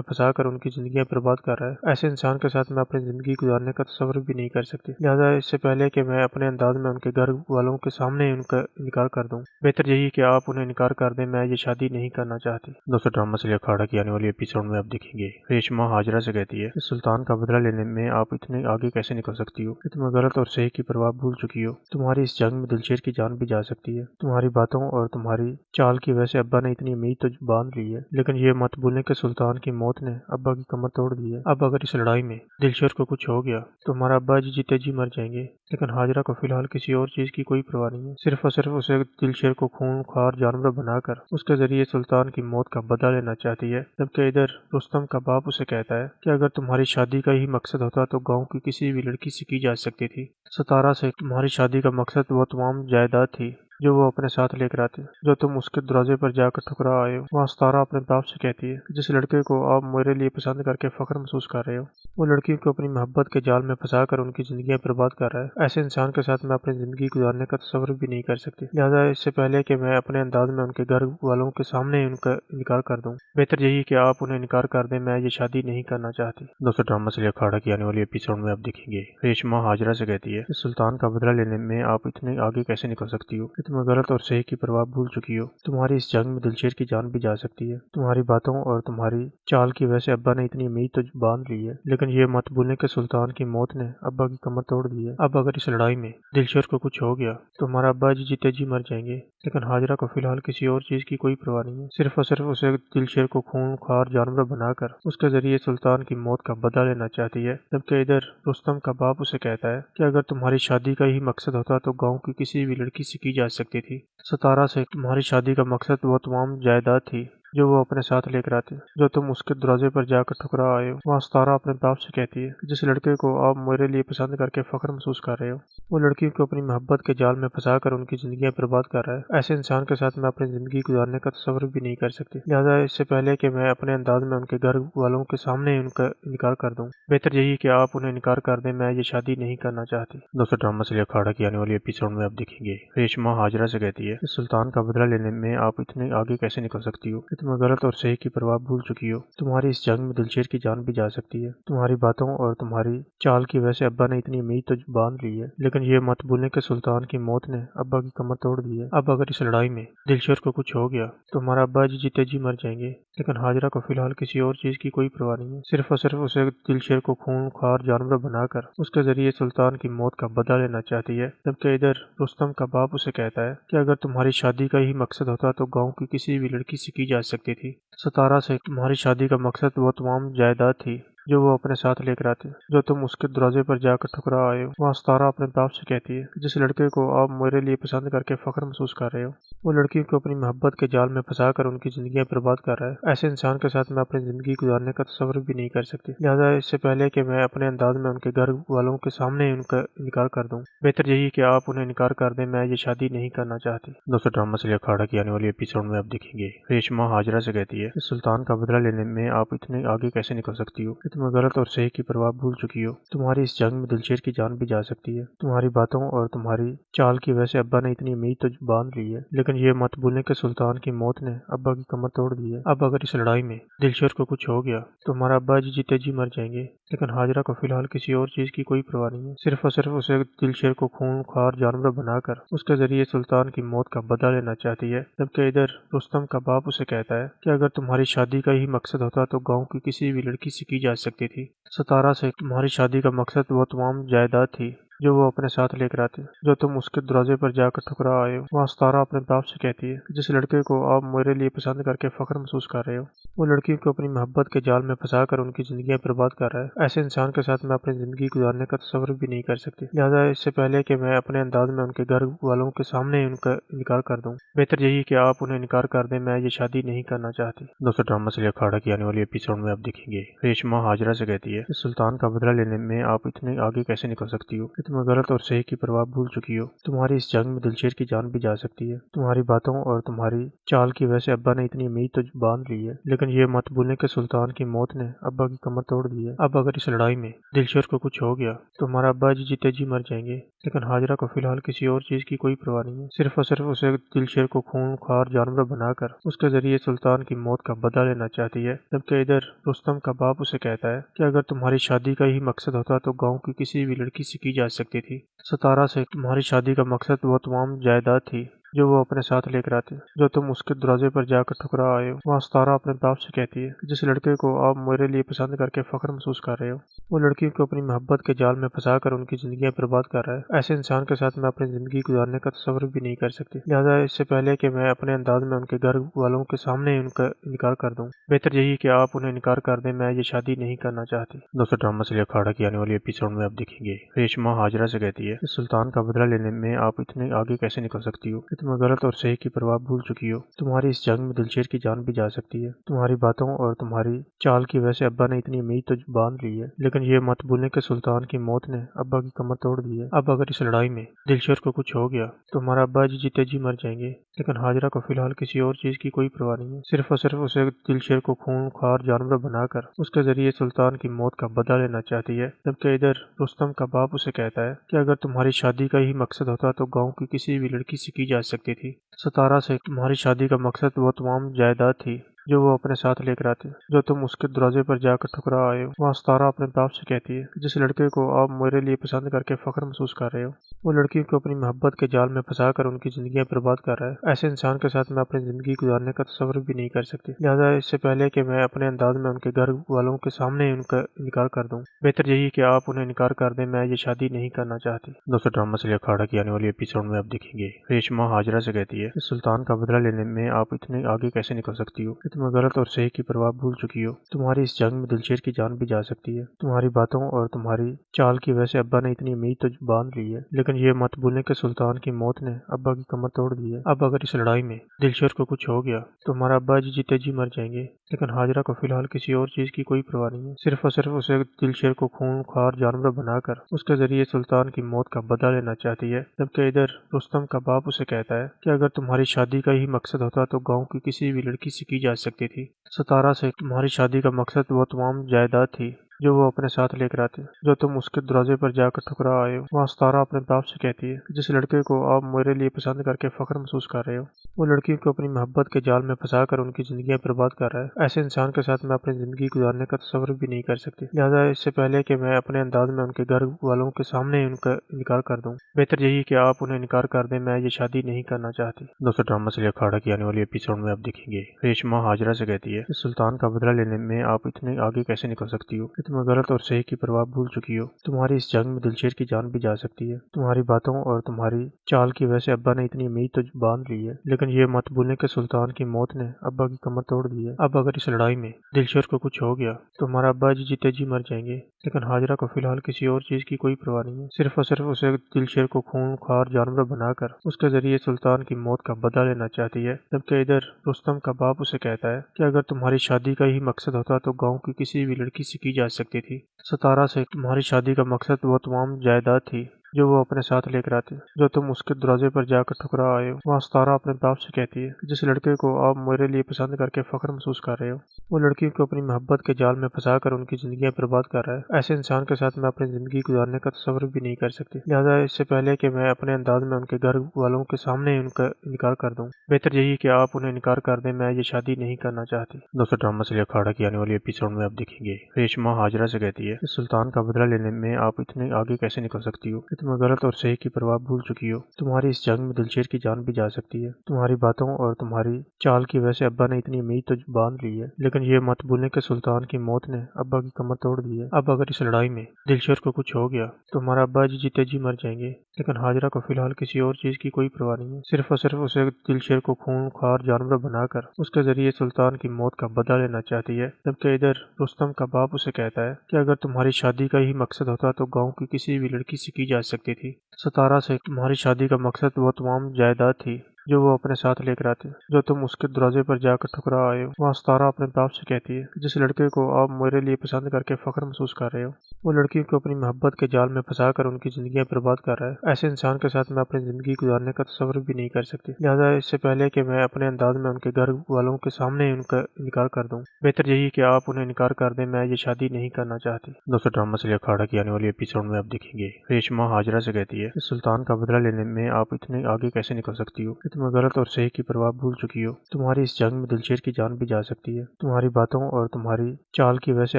फंसा कर उनकी जिंदगी बर्बाद कर रहा है। ऐसे इंसान के साथ मैं अपनी जिंदगी गुजारने का तस्वर भी नहीं कर सकती। लिहाजा इससे पहले कि मैं अपने अंदाज में उनके घर वालों के सामने उनका इनकार कर दूं, बेहतर यही कि आप उन्हें इनकार कर दें। मैं ये शादी नहीं करना चाहती। दोस्तों, ड्रामा से अखाड़ा की आने वाली एपिसोड में आप देखेंगे रेशमा हाजरा से कहती है कि सुल्तान का बदला लेने में आप इतने आगे कैसे निकल सकती हो कि तुम्हें गलत और सही की परवाह भूल चुकी हो। तुम्हारी इस जंग में दिलशेर की जान भी जा सकती है। तुम्हारी बातों और तुम्हारी चाल की वजह से अब्बा ने इतनी उम्मीद तो बांध ली है, लेकिन ये मत भूलें कि सुल्तान की मौत ने अब्बा की कमर तोड़ दी है। अब अगर इस लड़ाई में दिलशेर को कुछ हो गया तो हमारा अब्बा जी जीते जी मर जाएंगे, लेकिन हाजरा को फिलहाल किसी और चीज की कोई परवाह नहीं है। सिर्फ और सिर्फ उसे दिलशेर को खूंखार जानवर बनाकर उसके जरिए सुल्तान की मौत का बदला लेना चाहती है। जबकि इधर रुस्तम का बाप उसे कहता है कि अगर तुम्हारी शादी का ही मकसद होता तो गाँव की किसी भी लड़की से की जा सकती थी। सितारा से तुम्हारी शादी का मकसद वो तमाम जायदाद थी जो वो अपने साथ लेकर आती, जो तुम उसके दरवाजे पर जाकर ठुकरा आए हो। वहाँ सितारा अपने बाप से कहती है कि जिस लड़के को आप मेरे लिए पसंद करके फख्र महसूस कर रहे हो, वो लड़की को अपनी मोहब्बत के जाल में फंसा कर उनकी जिंदगी बर्बाद कर रहा है। ऐसे इंसान के साथ मैं अपनी जिंदगी गुजारने का तस्वर भी नहीं कर सकती। लिहाजा इससे पहले कि मैं अपने अंदाज में उनके घर वालों के सामने उनका इनकार कर दूं, बेहतर यही कि आप उन्हें इनकार कर दें। मैं ये शादी नहीं करना चाहती। दोस्तों, ड्रामा से अखाड़ा की आने वाली एपिसोड में आप देखेंगे रेशमा हाजरा से कहती है कि सुल्तान का बदला लेने में आप इतने आगे कैसे निकल सकती हो कि तुम्हें गलत और सही की परवाह भूल चुकी हो। तुम्हारी इस जंग में दिलशेर की जान भी जा सकती है। तुम्हारी बातों और तुम्हारी चाल की वजह से अब्बा ने इतनी उम्मीद तो बांध ली है, लेकिन ये मत भूलें कि सुल्तान की मौत ने अब्बा की कमर तोड़ दी है। अब अगर इस लड़ाई में दिलशेर को कुछ हो गया तो हमारा अब्बा जी जीते जी मर जाएंगे, लेकिन हाजरा को फिलहाल किसी और चीज की कोई परवाह नहीं है। सिर्फ और सिर्फ उसे दिलशेर को खूंखार जानवर बनाकर उसके जरिए सुल्तान की मौत का बदला लेना चाहती है। जबकि इधर रुस्तम का बाप उसे कहता है कि अगर तुम्हारी शादी का ही मकसद होता तो गाँव की किसी भी लड़की से की जा सकती थी। सितारा से तुम्हारी शादी का मकसद वो तमाम जायदाद थी जो वो अपने साथ लेकर आती, जो तुम उसके दरवाजे पर जाकर ठुकरा आए हो। वहाँ सितारा अपने बाप से कहती है कि जिस लड़के को आप मेरे लिए पसंद करके फख्र महसूस कर रहे हो, वो लड़की को अपनी मोहब्बत के जाल में फंसा कर उनकी जिंदगी बर्बाद कर रहा है। ऐसे इंसान के साथ मैं अपनी जिंदगी गुजारने का तस्वर भी नहीं कर सकती। लिहाजा इससे पहले कि मैं अपने अंदाज में उनके घर वालों के सामने उनका इनकार कर दूं, बेहतर यही कि आप उन्हें इनकार कर दें। मैं ये शादी नहीं करना चाहती। दोस्तों, ड्रामा से अखाड़ा की आने वाली एपिसोड में आप देखेंगे रेशमा हाजरा से कहती है कि सुल्तान का बदला लेने में आप इतने आगे कैसे निकल सकती हो कि تمہیں غلط اور صحیح کی پرواہ بھول چکی ہو۔ تمہاری اس جنگ میں دلشیر کی جان بھی جا سکتی ہے۔ تمہاری باتوں اور تمہاری چال کی وجہ سے ابا نے اتنی امید تو باندھ لی ہے، لیکن یہ مت بھولیں کہ سلطان کی موت نے ابا کی کمر توڑ دی ہے۔ اب اگر اس لڑائی میں دلشیر کو کچھ ہو گیا تو ہمارا ابا جی جیتے جی مر جائیں گے، لیکن ہاجرہ کو فی الحال کسی اور چیز کی کوئی پرواہ نہیں ہے، صرف اور صرف اسے دلشیر کو خون خوار جانور بنا کر اس کے ذریعے سلطان کی موت کا بدلہ لینا چاہتی ہے۔ جبکہ ادھر رستم کا باپ اسے کہتا ہے کہ اگر تمہاری شادی کا ہی مقصد ہوتا تو گاؤں کی کسی بھی لڑکی سے کی جا سکتی تھی۔ ستارہ سے تمہاری شادی کا مقصد وہ تمام جائیداد تھی جو وہ اپنے ساتھ لے کر آتے، جو تم اس کے دروازے پر جا کر ٹھکرا آئے ہو۔ وہاں ستارہ اپنے باپ سے کہتی ہے کہ جس لڑکے کو آپ میرے لیے پسند کر کے فخر محسوس کر رہے ہو، وہ لڑکی کو اپنی محبت کے جال میں پھنسا کر ان کی زندگیاں برباد کر رہا ہے۔ ایسے انسان کے ساتھ میں اپنی زندگی گزارنے کا تصور بھی نہیں کر سکتی، لہٰذا اس سے پہلے کہ میں اپنے انداز میں ان کے گھر والوں کے سامنے ان کا انکار کر دوں، بہتر یہی کہ آپ انہیں انکار کر دیں، میں یہ شادی نہیں کرنا چاہتی۔ دوستو ڈرامہ سے اکھاڑا کی آنے والی ایپیسوڈ میں آپ دیکھیں گے ریشما ہاجرہ سے کہتی ہے کہ سلطان کا بدلہ لینے میں آپ اتنے آگے کیسے نکل سکتی ہو کہ تمہیں غلط اور صحیح کی پرواہ بھول چکی ہو۔ تمہاری اس جنگ میں دلشیر کی جان بھی جا سکتی ہے۔ تمہاری باتوں اور تمہاری چال کی وجہ سے ابا نے اتنی امید تو باندھ لی ہے، لیکن یہ مت بھولیں کہ سلطان کی موت نے ابا کی کمر توڑ دی ہے۔ اب اگر اس لڑائی میں دلشیر کو کچھ ہو گیا تو ہمارا ابا جی جیتے جی مر جائیں گے، لیکن ہاجرہ کو فی الحال کسی اور چیز کی کوئی پرواہ نہیں ہے، صرف اور صرف اسے دلشیر کو خون خوار جانور بنا کر اس کے ذریعے سلطان کی موت کا بدلہ لینا چاہتی ہے۔ جبکہ ادھر رستم کا باپ اسے کہتا ہے کہ اگر تمہاری شادی کا ہی مقصد ہوتا تو گاؤں کی کسی بھی لڑکی سے کی جا سکتی تھی۔ ستارہ سے تمہاری شادی کا مقصد وہ تمام جائیداد تھی جو وہ اپنے ساتھ لے کر آتے، جو تم اس کے دروازے پر جا کر ٹھکرا آئے ہو۔ وہاں ستارہ اپنے باپ سے کہتی ہے کہ جس لڑکے کو آپ میرے لیے پسند کر کے فخر محسوس کر رہے ہو، وہ لڑکی کو اپنی محبت کے جال میں پھنسا کر ان کی زندگیاں برباد کر رہا ہے۔ ایسے انسان کے ساتھ میں اپنی زندگی گزارنے کا تصور بھی نہیں کر سکتی، لہٰذا اس سے پہلے کہ میں اپنے انداز میں ان کے گھر والوں کے سامنے ان کا انکار کر دوں، بہتر یہی کہ آپ انہیں انکار کر دیں، میں یہ شادی نہیں کرنا چاہتی۔ دوستو ڈرامہ سے اکھاڑا کی آنے والی ایپیسوڈ میں آپ دیکھیں گے ریشما ہاجرہ سے کہتی ہے کہ سلطان کا بدلہ لینے میں آپ اتنے آگے کیسے نکل سکتی ہو کہ تمہیں غلط اور صحیح کی پرواہ بھول چکی ہو۔ تمہاری اس جنگ میں دلشیر کی جان بھی جا سکتی ہے۔ تمہاری باتوں اور تمہاری چال کی وجہ سے ابا نے اتنی امید تو باندھ لی ہے، لیکن یہ مت بھولیں کہ سلطان کی موت نے ابا کی کمر توڑ دی ہے۔ اب اگر اس لڑائی میں دلشیر کو کچھ ہو گیا تو ہمارا ابا جی جیتے جی مر جائیں گے، لیکن ہاجرہ کو فی الحال کسی اور چیز کی کوئی پرواہ نہیں ہے، صرف اور صرف اسے دلشیر کو خون خوار جانور بنا کر اس کے ذریعے سلطان کی موت کا بدلہ لینا چاہتی ہے۔ جبکہ ادھر رستم کا باپ اسے کہتا ہے کہ اگر تمہاری شادی کا ہی مقصد ہوتا تو گاؤں کی کسی بھی لڑکی سے کی جا سکتی تھی۔ ستارہ سے تمہاری شادی کا مقصد وہ تمام جائیداد تھی جو وہ اپنے ساتھ لے کر آتے، جو تم اس کے دروازے پر جا کر ٹھکرا آئے ہو۔ وہاں ستارہ اپنے باپ سے کہتی ہے کہ جس لڑکے کو آپ میرے لیے پسند کر کے فخر محسوس کر رہے ہو، وہ لڑکی کو اپنی محبت کے جال میں پھنسا کر ان کی زندگیاں برباد کر رہا ہے۔ ایسے انسان کے ساتھ میں اپنی زندگی گزارنے کا تصور بھی نہیں کر سکتی، لہٰذا اس سے پہلے کہ میں اپنے انداز میں ان کے گھر والوں کے سامنے ان کا انکار کر دوں، بہتر یہی کہ آپ انہیں انکار کر دیں، میں یہ شادی نہیں کرنا چاہتی۔ دوستو ڈرامہ سے اکھاڑا کی آنے والی ایپیسوڈ میں آپ دیکھیں گے ریشما ہاجرہ سے کہتی ہے کہ سلطان کا بدلہ لینے میں آپ اتنے آگے کیسے نکل سکتی ہو کہ تمہیں غلط اور صحیح کی پرواہ بھول چکی ہو۔ تمہاری اس جنگ میں دلشیر کی جان بھی جا سکتی ہے۔ تمہاری باتوں اور تمہاری چال کی وجہ سے ابا نے اتنی امید تو باندھ لی ہے، لیکن یہ مت بھولیں کہ سلطان کی موت نے ابا کی کمر توڑ دی ہے۔ اب اگر اس لڑائی میں دلشیر کو کچھ ہو گیا تو ہمارا ابا جی جیتے جی مر جائیں گے، لیکن ہاجرہ کو فی الحال کسی اور چیز کی کوئی پرواہ نہیں ہے، صرف اور صرف اسے دلشیر کو خون خوار جانور بنا کر اس کے ذریعے سلطان کی موت کا بدلہ لینا چاہتی ہے۔ جبکہ ادھر رستم کا باپ اسے کہتا ہے کہ اگر تمہاری شادی کا ہی مقصد ہوتا تو گاؤں کی کسی بھی لڑکی سے کی جا سکتی تھی۔ ستارہ سے تمہاری شادی کا مقصد وہ تمام جائیداد تھی جو وہ اپنے ساتھ لے کر آتے، جو تم اس کے دروازے پر جا کر ٹھکرا آئے ہو۔ وہاں ستارہ اپنے باپ سے کہتی ہے کہ جس لڑکے کو آپ میرے لیے پسند کر کے فخر محسوس کر رہے ہو، وہ لڑکی کو اپنی محبت کے جال میں پھنسا کر ان کی زندگیاں برباد کر رہا ہے۔ ایسے انسان کے ساتھ میں اپنی زندگی گزارنے کا تصور بھی نہیں کر سکتی، لہٰذا اس سے پہلے کہ میں اپنے انداز میں ان کے گھر والوں کے سامنے ان کا انکار کر دوں، بہتر یہی کہ آپ انہیں انکار کر دیں، میں یہ شادی نہیں کرنا چاہتی۔ دوستو ڈرامہ سے اکھاڑا کی آنے والی ایپیسوڈ میں آپ دیکھیں گے ریشما ہاجرہ سے کہتی ہے کہ سلطان کا بدلہ لینے میں آپ اتنے آگے کیسے نکل سکتی ہو کہ تمہیں غلط اور صحیح کی پرواہ بھول چکی ہو۔ تمہاری اس جنگ میں دلشیر کی جان بھی جا سکتی ہے۔ تمہاری باتوں اور تمہاری چال کی وجہ سے ابا نے اتنی امید تو باندھ لی ہے، لیکن یہ مت بھولیں کہ سلطان کی موت نے ابا کی کمر توڑ دی ہے۔ اب اگر اس لڑائی میں دلشیر کو کچھ ہو گیا تو ہمارا ابا جی جیتے جی مر جائیں گے، لیکن ہاجرہ کو فی الحال کسی اور چیز کی کوئی پرواہ نہیں ہے، صرف اور صرف اسے دلشیر کو خون خوار جانور بنا کر اس کے ذریعے سلطان کی موت کا بدلہ لینا چاہتی ہے۔ جبکہ ادھر رستم کا باپ اسے کہتا ہے کہ اگر تمہاری شادی کا ہی مقصد ہوتا تو گاؤں کی کسی بھی لڑکی سے کی جا سکتی تھی۔ ستارہ سے تمہاری شادی کا مقصد وہ تمام جائیداد تھی जो वो अपने साथ लेकर आती है, जो तुम उसके दरवाजे पर जाकर ठुकरा आए हो। वहाँ सितारा अपने बाप से कहती है कि जिस लड़के को आप मेरे लिए पसंद करके फख्र महसूस कर रहे हो, वो लड़की को अपनी मोहब्बत के जाल में फंसा कर उनकी जिंदगी बर्बाद कर रहा है। ऐसे इंसान के साथ मैं अपनी जिंदगी गुजारने का तस्वर भी नहीं कर सकती। लिहाजा इससे पहले कि मैं अपने अंदाज में उनके घर वालों के सामने ही उनका इनकार कर दूं, बेहतर यही कि आप उन्हें इनकार कर दें। मैं ये शादी नहीं करना चाहती। दोस्तों, ड्रामा से अखाड़ा की आने वाली एपिसोड में आप देखेंगे रेशमा हाजरा से कहती है कि सुल्तान का बदला लेने में आप इतने आगे कैसे निकल सकती हो कि तुम्हें गलत और सही की परवाह भूल चुकी हो। तुम्हारी इस जंग में दिलशेर की जान भी जा सकती है। तुम्हारी बातों और तुम्हारी चाल की वजह से अब्बा ने इतनी उम्मीद तो बांध ली है, लेकिन ये मत भूलें कि सुल्तान की मौत ने अब्बा की कमर तोड़ दी है। अब अगर इस लड़ाई में दिलशेर को कुछ हो गया तो हमारा अब्बा जी जीते जी मर जाएंगे, लेकिन हाजरा को फिलहाल किसी और चीज की कोई परवाह नहीं है। सिर्फ और सिर्फ उसे दिलशेर को खूंखार जानवर बनाकर उसके जरिए सुल्तान की मौत का बदला लेना चाहती है। जबकि इधर रुस्तम का बाप उसे कहता है कि अगर तुम्हारी शादी का ही मकसद होता तो गांव की किसी भी लड़की से की जा सकती थी। सितारा से तुम्हारी शादी का मकसद वो तमाम जायदाद थी जो वो अपने साथ लेकर आती, जो तुम उसके दरवाजे पर जाकर ठुकरा आए हो। वहाँ सितारा अपने बाप से कहती है कि जिस लड़के को आप मेरे लिए पसंद करके फख्र महसूस कर रहे हो, वो लड़की को अपनी मोहब्बत के जाल में फंसा कर उनकी जिंदगी बर्बाद कर रहा है। ऐसे इंसान के साथ मैं अपनी जिंदगी गुजारने का तस्वर भी नहीं कर सकती। लिहाजा इससे पहले कि मैं अपने अंदाज में उनके घर वालों के सामने उनका इनकार कर दूं, बेहतर यही कि आप उन्हें इनकार कर दें। मैं ये शादी नहीं करना चाहती। दोस्तों, ड्रामा से अखाड़ा की आने वाली एपिसोड में आप देखेंगे रेशमा हाजरा से कहती है कि सुल्तान का बदला लेने में आप इतने आगे कैसे निकल सकती हो कि तुम्हें गलत और सही की परवाह भूल चुकी हो। तुम्हारी इस जंग में दिलशेर की जान भी जा सकती है। तुम्हारी बातों और तुम्हारी चाल की वजह से अब्बा ने इतनी उम्मीद तो बांध ली है, लेकिन ये मत भूलें कि सुल्तान की मौत ने अब्बा की कमर तोड़ दी है। अब अगर इस लड़ाई में दिलशेर को कुछ हो गया तो हमारा अब्बा जी जीते जी मर जाएंगे, लेकिन हाजरा को फिलहाल किसी और चीज की कोई परवाह नहीं है। सिर्फ और सिर्फ उसे दिलशेर को खूंखार जानवर बनाकर उसके जरिए सुल्तान की मौत का बदला लेना चाहती है। जबकि इधर रुस्तम का बाप उसे कहता है कि अगर तुम्हारी शादी का ही मकसद होता तो गाँव की किसी भी लड़की से की जा सकती थी। सितारा से तुम्हारी शादी का मकसद वो तमाम जायदाद थी जो वो अपने साथ लेकर आती, जो तुम उसके दरवाजे पर जाकर ठुकरा आए हो। वहाँ सितारा अपने बाप से कहती है कि जिस लड़के को आप मेरे लिए पसंद करके फख्र महसूस कर रहे हो, वो लड़की को अपनी मोहब्बत के जाल में फंसा कर उनकी जिंदगी बर्बाद कर रहा है। ऐसे इंसान के साथ मैं अपनी जिंदगी गुजारने का तस्वर भी नहीं कर सकती। लिहाजा इससे पहले कि मैं अपने अंदाज में उनके घर वालों के सामने उनका इनकार कर दूं, बेहतर यही कि आप उन्हें इनकार कर दें। मैं ये शादी नहीं करना चाहती। दोस्तों, ड्रामा से अखाड़ा की आने वाली एपिसोड में आप देखेंगे रेशमा हाजरा से कहती है कि सुल्तान का बदला लेने में आप इतने आगे कैसे निकल सकती हो कि तुम्हें गलत और सही की परवाह भूल चुकी हो। तुम्हारी इस जंग में दिलशेर की जान भी जा सकती है। तुम्हारी बातों और तुम्हारी चाल की वजह से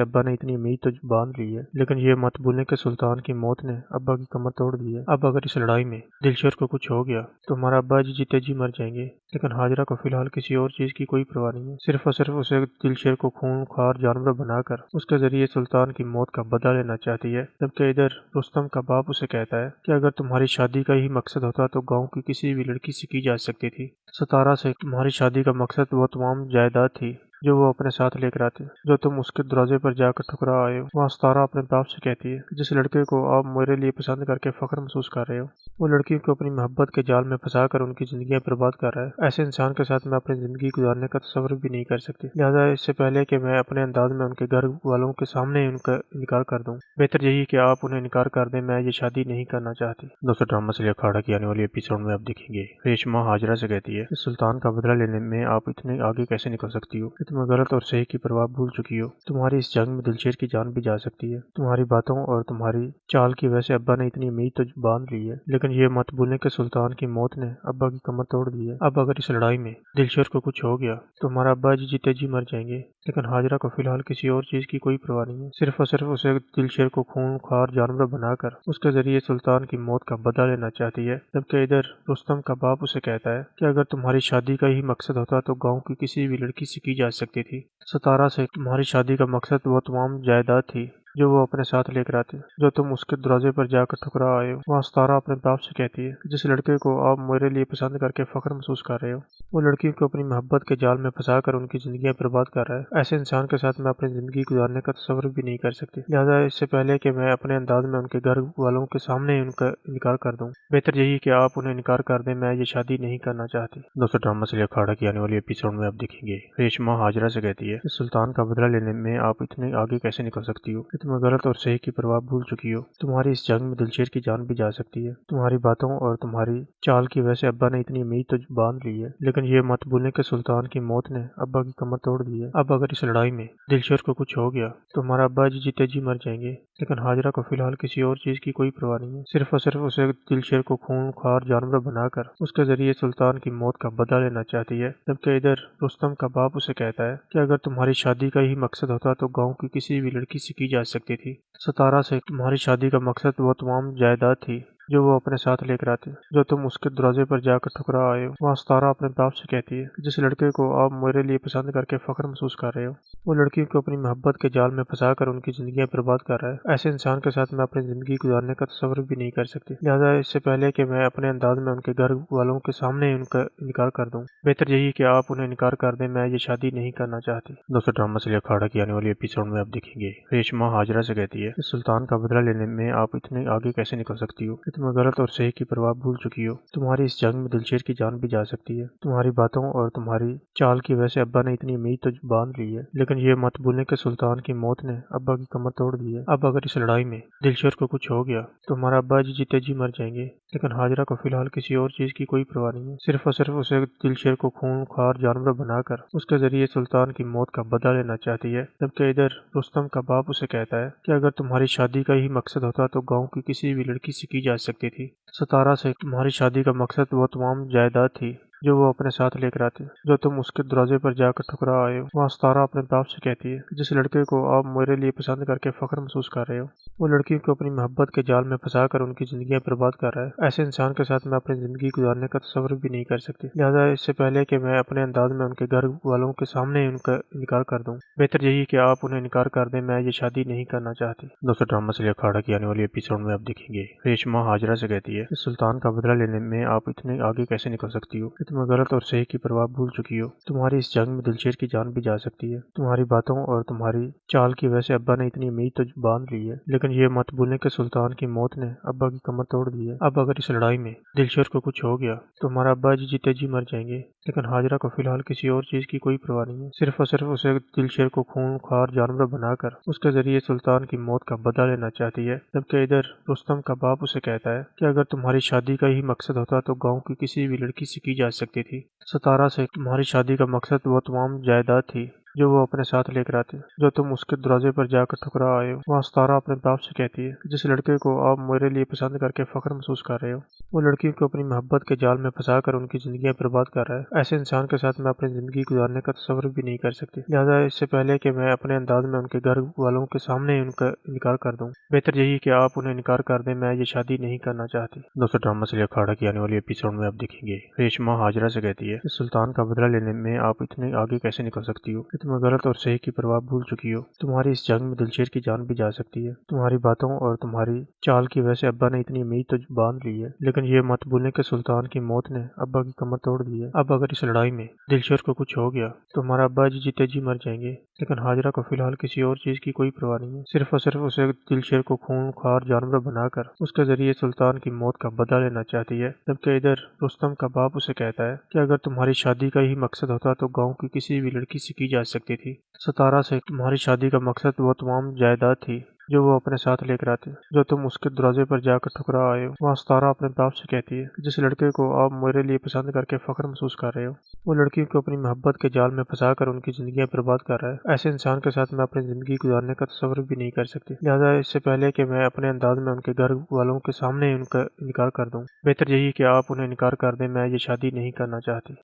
अब्बा ने इतनी उम्मीद तो बांध ली है, लेकिन ये मत भूलें कि सुल्तान की मौत ने अब्बा की कमर तोड़ दी है। अब अगर इस लड़ाई में दिलशेर को कुछ हो गया तो हमारा अब्बा जी जीते जी मर जाएंगे, लेकिन हाजरा को फिलहाल किसी और चीज की कोई परवाह नहीं है। सिर्फ और सिर्फ उसे दिलशेर को खूंखार जानवर बनाकर उसके जरिए सुल्तान की मौत का बदला लेना चाहती है। जबकि इधर रुस्तम का बाप उसे कहता है कि अगर तुम्हारी शादी का ही मकसद होता तो गाँव की किसी भी लड़की से की जा सकती थी। सितारा से तुम्हारी शादी का मकसद वो तमाम जायदाद थी जो वो अपने साथ लेकर आती, जो तुम उसके दरवाजे पर जाकर ठुकरा आए हो। वहाँ सितारा अपने बाप से कहती है कि जिस लड़के को आप मेरे लिए पसंद करके फख्र महसूस कर रहे हो, वो लड़की को अपनी मोहब्बत के जाल में फंसा कर उनकी जिंदगी बर्बाद कर रहा है। ऐसे इंसान के साथ मैं अपनी जिंदगी गुजारने का तस्वर भी नहीं कर सकती। लिहाजा इससे पहले कि मैं अपने अंदाज में उनके घर वालों के सामने उनका इनकार कर दूं, बेहतर यही कि आप उन्हें इनकार कर दें। मैं ये शादी नहीं करना चाहती। दोस्तों, ड्रामा से अखाड़ा की आने वाली एपिसोड में आप देखेंगे रेशमा हाजरा से कहती है कि सुल्तान का बदला लेने में आप इतने आगे कैसे निकल सकती हो कि तुम्हें गलत और सही की परवाह भूल चुकी हो। तुम्हारी इस जंग में दिलशेर की जान भी जा सकती है। तुम्हारी बातों और तुम्हारी चाल की वजह से अब्बा ने इतनी उम्मीद तो बांध ली है, लेकिन ये मत भूलें कि सुल्तान की मौत ने अब्बा की कमर तोड़ दी है। अब अगर इस लड़ाई में दिलशेर को कुछ हो गया तो हमारा अब्बा जी जीते जी मर जाएंगे, लेकिन हाजरा को फिलहाल किसी और चीज की कोई परवाह नहीं है। सिर्फ और सिर्फ उसे दिलशेर को खूंखार जानवर बनाकर उसके जरिए सुल्तान की मौत का बदला लेना चाहती है। जबकि इधर रुस्तम का बाप उसे कहता है कि अगर तुम्हारी शादी का ही मकसद होता तो गाँव की किसी भी लड़की से की जा सकती थी। सितारा से तुम्हारी शादी का मकसद वो तमाम जायदाद थी जो वो अपने साथ लेकर आती, जो तुम उसके दरवाजे पर जाकर ठुकरा आए हो। वहाँ सितारा अपने बाप से कहती है कि जिस लड़के को आप मेरे लिए पसंद करके फख्र महसूस कर रहे हो, वो लड़की को अपनी मोहब्बत के जाल में फंसा कर उनकी जिंदगी बर्बाद कर रहा है। ऐसे इंसान के साथ मैं अपनी जिंदगी गुजारने का तस्वर भी नहीं कर सकती। लिहाजा इससे पहले कि मैं अपने अंदाज में उनके घर वालों के सामने उनका इनकार कर दूं, बेहतर यही कि आप उन्हें इनकार कर दें। मैं ये शादी नहीं करना चाहती। दोस्तों, ड्रामा से अखाड़ा की आने वाली एपिसोड में आप देखेंगे रेशमा हाजरा से कहती है कि सुल्तान का बदला लेने में आप इतने आगे कैसे निकल सकती हो कि تمہیں غلط اور صحیح کی پرواہ بھول چکی ہو۔ تمہاری اس جنگ میں دلشیر کی جان بھی جا سکتی ہے۔ تمہاری باتوں اور تمہاری چال کی وجہ سے ابا نے اتنی امید تو باندھ لی ہے، لیکن یہ مت بھولیں کہ سلطان کی موت نے ابا کی کمر توڑ دی ہے۔ اب اگر اس لڑائی میں دلشیر کو کچھ ہو گیا تو ہمارا ابا جی جیتے جی مر جائیں گے، لیکن ہاجرہ کو فی الحال کسی اور چیز کی کوئی پرواہ نہیں ہے، صرف اور صرف اسے دلشیر کو خون خوار جانور بنا کر اس کے ذریعے سلطان کی موت کا بدلہ لینا چاہتی ہے۔ جبکہ ادھر رستم کا باپ اسے کہتا ہے کہ اگر تمہاری شادی کا ہی مقصد ہوتا تو گاؤں کی کسی بھی لڑکی سے کی جا سکتی تھی۔ ستارہ سے تمہاری شادی کا مقصد وہ تمام جائیداد تھی جو وہ اپنے ساتھ لے کر آتے، جو تم اس کے دروازے پر جا کر ٹھکرا آئے ہو۔ وہاں ستارہ اپنے باپ سے کہتی ہے کہ جس لڑکے کو آپ میرے لیے پسند کر کے فخر محسوس کر رہے ہو، وہ لڑکی کو اپنی محبت کے جال میں پھنسا کر ان کی زندگیاں برباد کر رہا ہے۔ ایسے انسان کے ساتھ میں اپنی زندگی گزارنے کا تصور بھی نہیں کر سکتی، لہٰذا اس سے پہلے کہ میں اپنے انداز میں ان کے گھر والوں کے سامنے ان کا انکار کر دوں، بہتر یہی کہ آپ انہیں انکار کر دیں، میں یہ شادی نہیں کرنا چاہتی۔ دوستو ڈرامہ سے اکھاڑا کی آنے والی ایپیسوڈ میں آپ دیکھیں گے ریشما ہاجرہ سے کہتی ہے کہ سلطان کا بدلہ لینے میں آپ اتنے آگے کیسے نکل سکتی ہو کہ تمہیں غلط اور صحیح کی پرواہ بھول چکی ہو۔ تمہاری اس جنگ میں دلشیر کی جان بھی جا سکتی ہے۔ تمہاری باتوں اور تمہاری چال کی وجہ سے ابا نے اتنی امید تو باندھ لی ہے، لیکن یہ مت بھولیں کہ سلطان کی موت نے ابا کی کمر توڑ دی ہے۔ اب اگر اس لڑائی میں دلشیر کو کچھ ہو گیا تو ہمارا ابا جی جیتے جی مر جائیں گے، لیکن ہاجرہ کو فی الحال کسی اور چیز کی کوئی پرواہ نہیں ہے، صرف اور صرف اسے دلشیر کو خون خوار جانور بنا کر اس کے ذریعے سلطان کی موت کا بدلہ لینا چاہتی ہے۔ جبکہ ادھر رستم کا باپ اسے کہتا ہے کہ اگر تمہاری شادی کا ہی مقصد ہوتا تو گاؤں کی کسی بھی لڑکی سے کی جا سکتی تھی۔ ستارہ سے تمہاری شادی کا مقصد وہ تمام جائیداد تھی جو وہ اپنے ساتھ لے کر آتے، جو تم اس کے دروازے پر جا کر ٹھکرا آئے ہو۔ وہاں ستارہ اپنے باپ سے کہتی ہے کہ جس لڑکے کو آپ میرے لیے پسند کر کے فخر محسوس کر رہے ہو، وہ لڑکی کو اپنی محبت کے جال میں پھنسا کر ان کی زندگیاں برباد کر رہا ہے۔ ایسے انسان کے ساتھ میں اپنی زندگی گزارنے کا تصور بھی نہیں کر سکتی، لہٰذا اس سے پہلے کہ میں اپنے انداز میں ان کے گھر والوں کے سامنے ان کا انکار کر دوں، بہتر یہی کہ آپ انہیں انکار کر دیں، میں یہ شادی نہیں کرنا چاہتی۔ دوستو ڈرامہ سے اکھاڑا کی آنے والی ایپیسوڈ میں آپ دیکھیں گے ریشما ہاجرہ سے کہتی ہے کہ سلطان کا بدلہ لینے میں آپ اتنے آگے کیسے نکل سکتی ہو کہ تمہیں غلط اور صحیح کی پرواہ بھول چکی ہو۔ تمہاری اس جنگ میں دلشیر کی جان بھی جا سکتی ہے۔ تمہاری باتوں اور تمہاری چال کی وجہ سے ابا نے اتنی امید تو باندھ لی ہے، لیکن یہ مت بھولیں کہ سلطان کی موت نے ابا کی کمر توڑ دی ہے۔ اب اگر اس لڑائی میں دلشیر کو کچھ ہو گیا تو ہمارا ابا جی جیتے جی مر جائیں گے، لیکن ہاجرہ کو فی الحال کسی اور چیز کی کوئی پرواہ نہیں ہے، صرف اور صرف اسے دلشیر کو خون خوار جانور بنا کر اس کے ذریعے سلطان کی موت کا بدلہ لینا چاہتی ہے۔ جبکہ ادھر رستم کا باپ اسے کہتا ہے کہ اگر تمہاری شادی کا ہی مقصد ہوتا تو گاؤں کی کسی بھی لڑکی سے کی جا سکتی تھی۔ ستارہ سے تمہاری شادی کا مقصد وہ تمام جائیداد تھی جو وہ اپنے ساتھ لے کر آتے، جو تم اس کے دروازے پر جا کر ٹھکرا آئے ہو۔ وہاں ستارہ اپنے باپ سے کہتی ہے کہ جس لڑکے کو آپ میرے لیے پسند کر کے فخر محسوس کر رہے ہو، وہ لڑکی کو اپنی محبت کے جال میں پھنسا کر ان کی زندگیاں برباد کر رہا ہے۔ ایسے انسان کے ساتھ میں اپنی زندگی گزارنے کا تصور بھی نہیں کر سکتی، لہٰذا اس سے پہلے کہ میں اپنے انداز میں ان کے گھر والوں کے سامنے ان کا انکار کر دوں، بہتر یہی کہ آپ انہیں انکار کر دیں، میں یہ شادی نہیں کرنا چاہتی۔ دوستو ڈرامہ سے اکھاڑا کی آنے والی ایپیسوڈ میں آپ دیکھیں گے ریشما ہاجرہ سے کہتی ہے کہ سلطان کا بدلہ لینے میں آپ اتنے آگے کیسے نکل سکتی ہو کہ تمہیں غلط اور صحیح کی پرواہ بھول چکی ہو۔ تمہاری اس جنگ میں دلشیر کی جان بھی جا سکتی ہے۔ تمہاری باتوں اور تمہاری چال کی وجہ سے ابا نے اتنی امید تو باندھ لی ہے، لیکن یہ مت بھولیں کہ سلطان کی موت نے ابا کی کمر توڑ دی ہے۔ اب اگر اس لڑائی میں دلشیر کو کچھ ہو گیا تو ہمارا ابا جی جیتے جی مر جائیں گے، لیکن ہاجرہ کو فی الحال کسی اور چیز کی کوئی پرواہ نہیں ہے، صرف اور صرف اسے دلشیر کو خون خوار جانور بنا کر اس کے ذریعے سلطان کی موت کا بدلہ لینا چاہتی ہے۔ جبکہ ادھر رستم کا باپ اسے کہتا ہے کہ اگر تمہاری شادی کا ہی مقصد ہوتا تو گاؤں کی کسی بھی لڑکی سے کی جا سکتی تھی۔ ستارہ سے تمہاری شادی کا مقصد وہ تمام جائیداد تھی جو وہ اپنے ساتھ لے کر آتے، جو تم اس کے دروازے پر جا کر ٹھکرا آئے ہو۔ وہاں ستارہ اپنے باپ سے کہتی ہے کہ جس لڑکے کو آپ میرے لیے پسند کر کے فخر محسوس کر رہے ہو، وہ لڑکی کو اپنی محبت کے جال میں پھنسا کر ان کی زندگیاں برباد کر رہا ہے۔ ایسے انسان کے ساتھ میں اپنی زندگی گزارنے کا تصور بھی نہیں کر سکتی، لہٰذا اس سے پہلے کہ میں اپنے انداز میں ان کے گھر والوں کے سامنے ان کا انکار کر دوں، بہتر یہی کہ آپ انہیں انکار کر دیں، میں یہ شادی نہیں کرنا چاہتی۔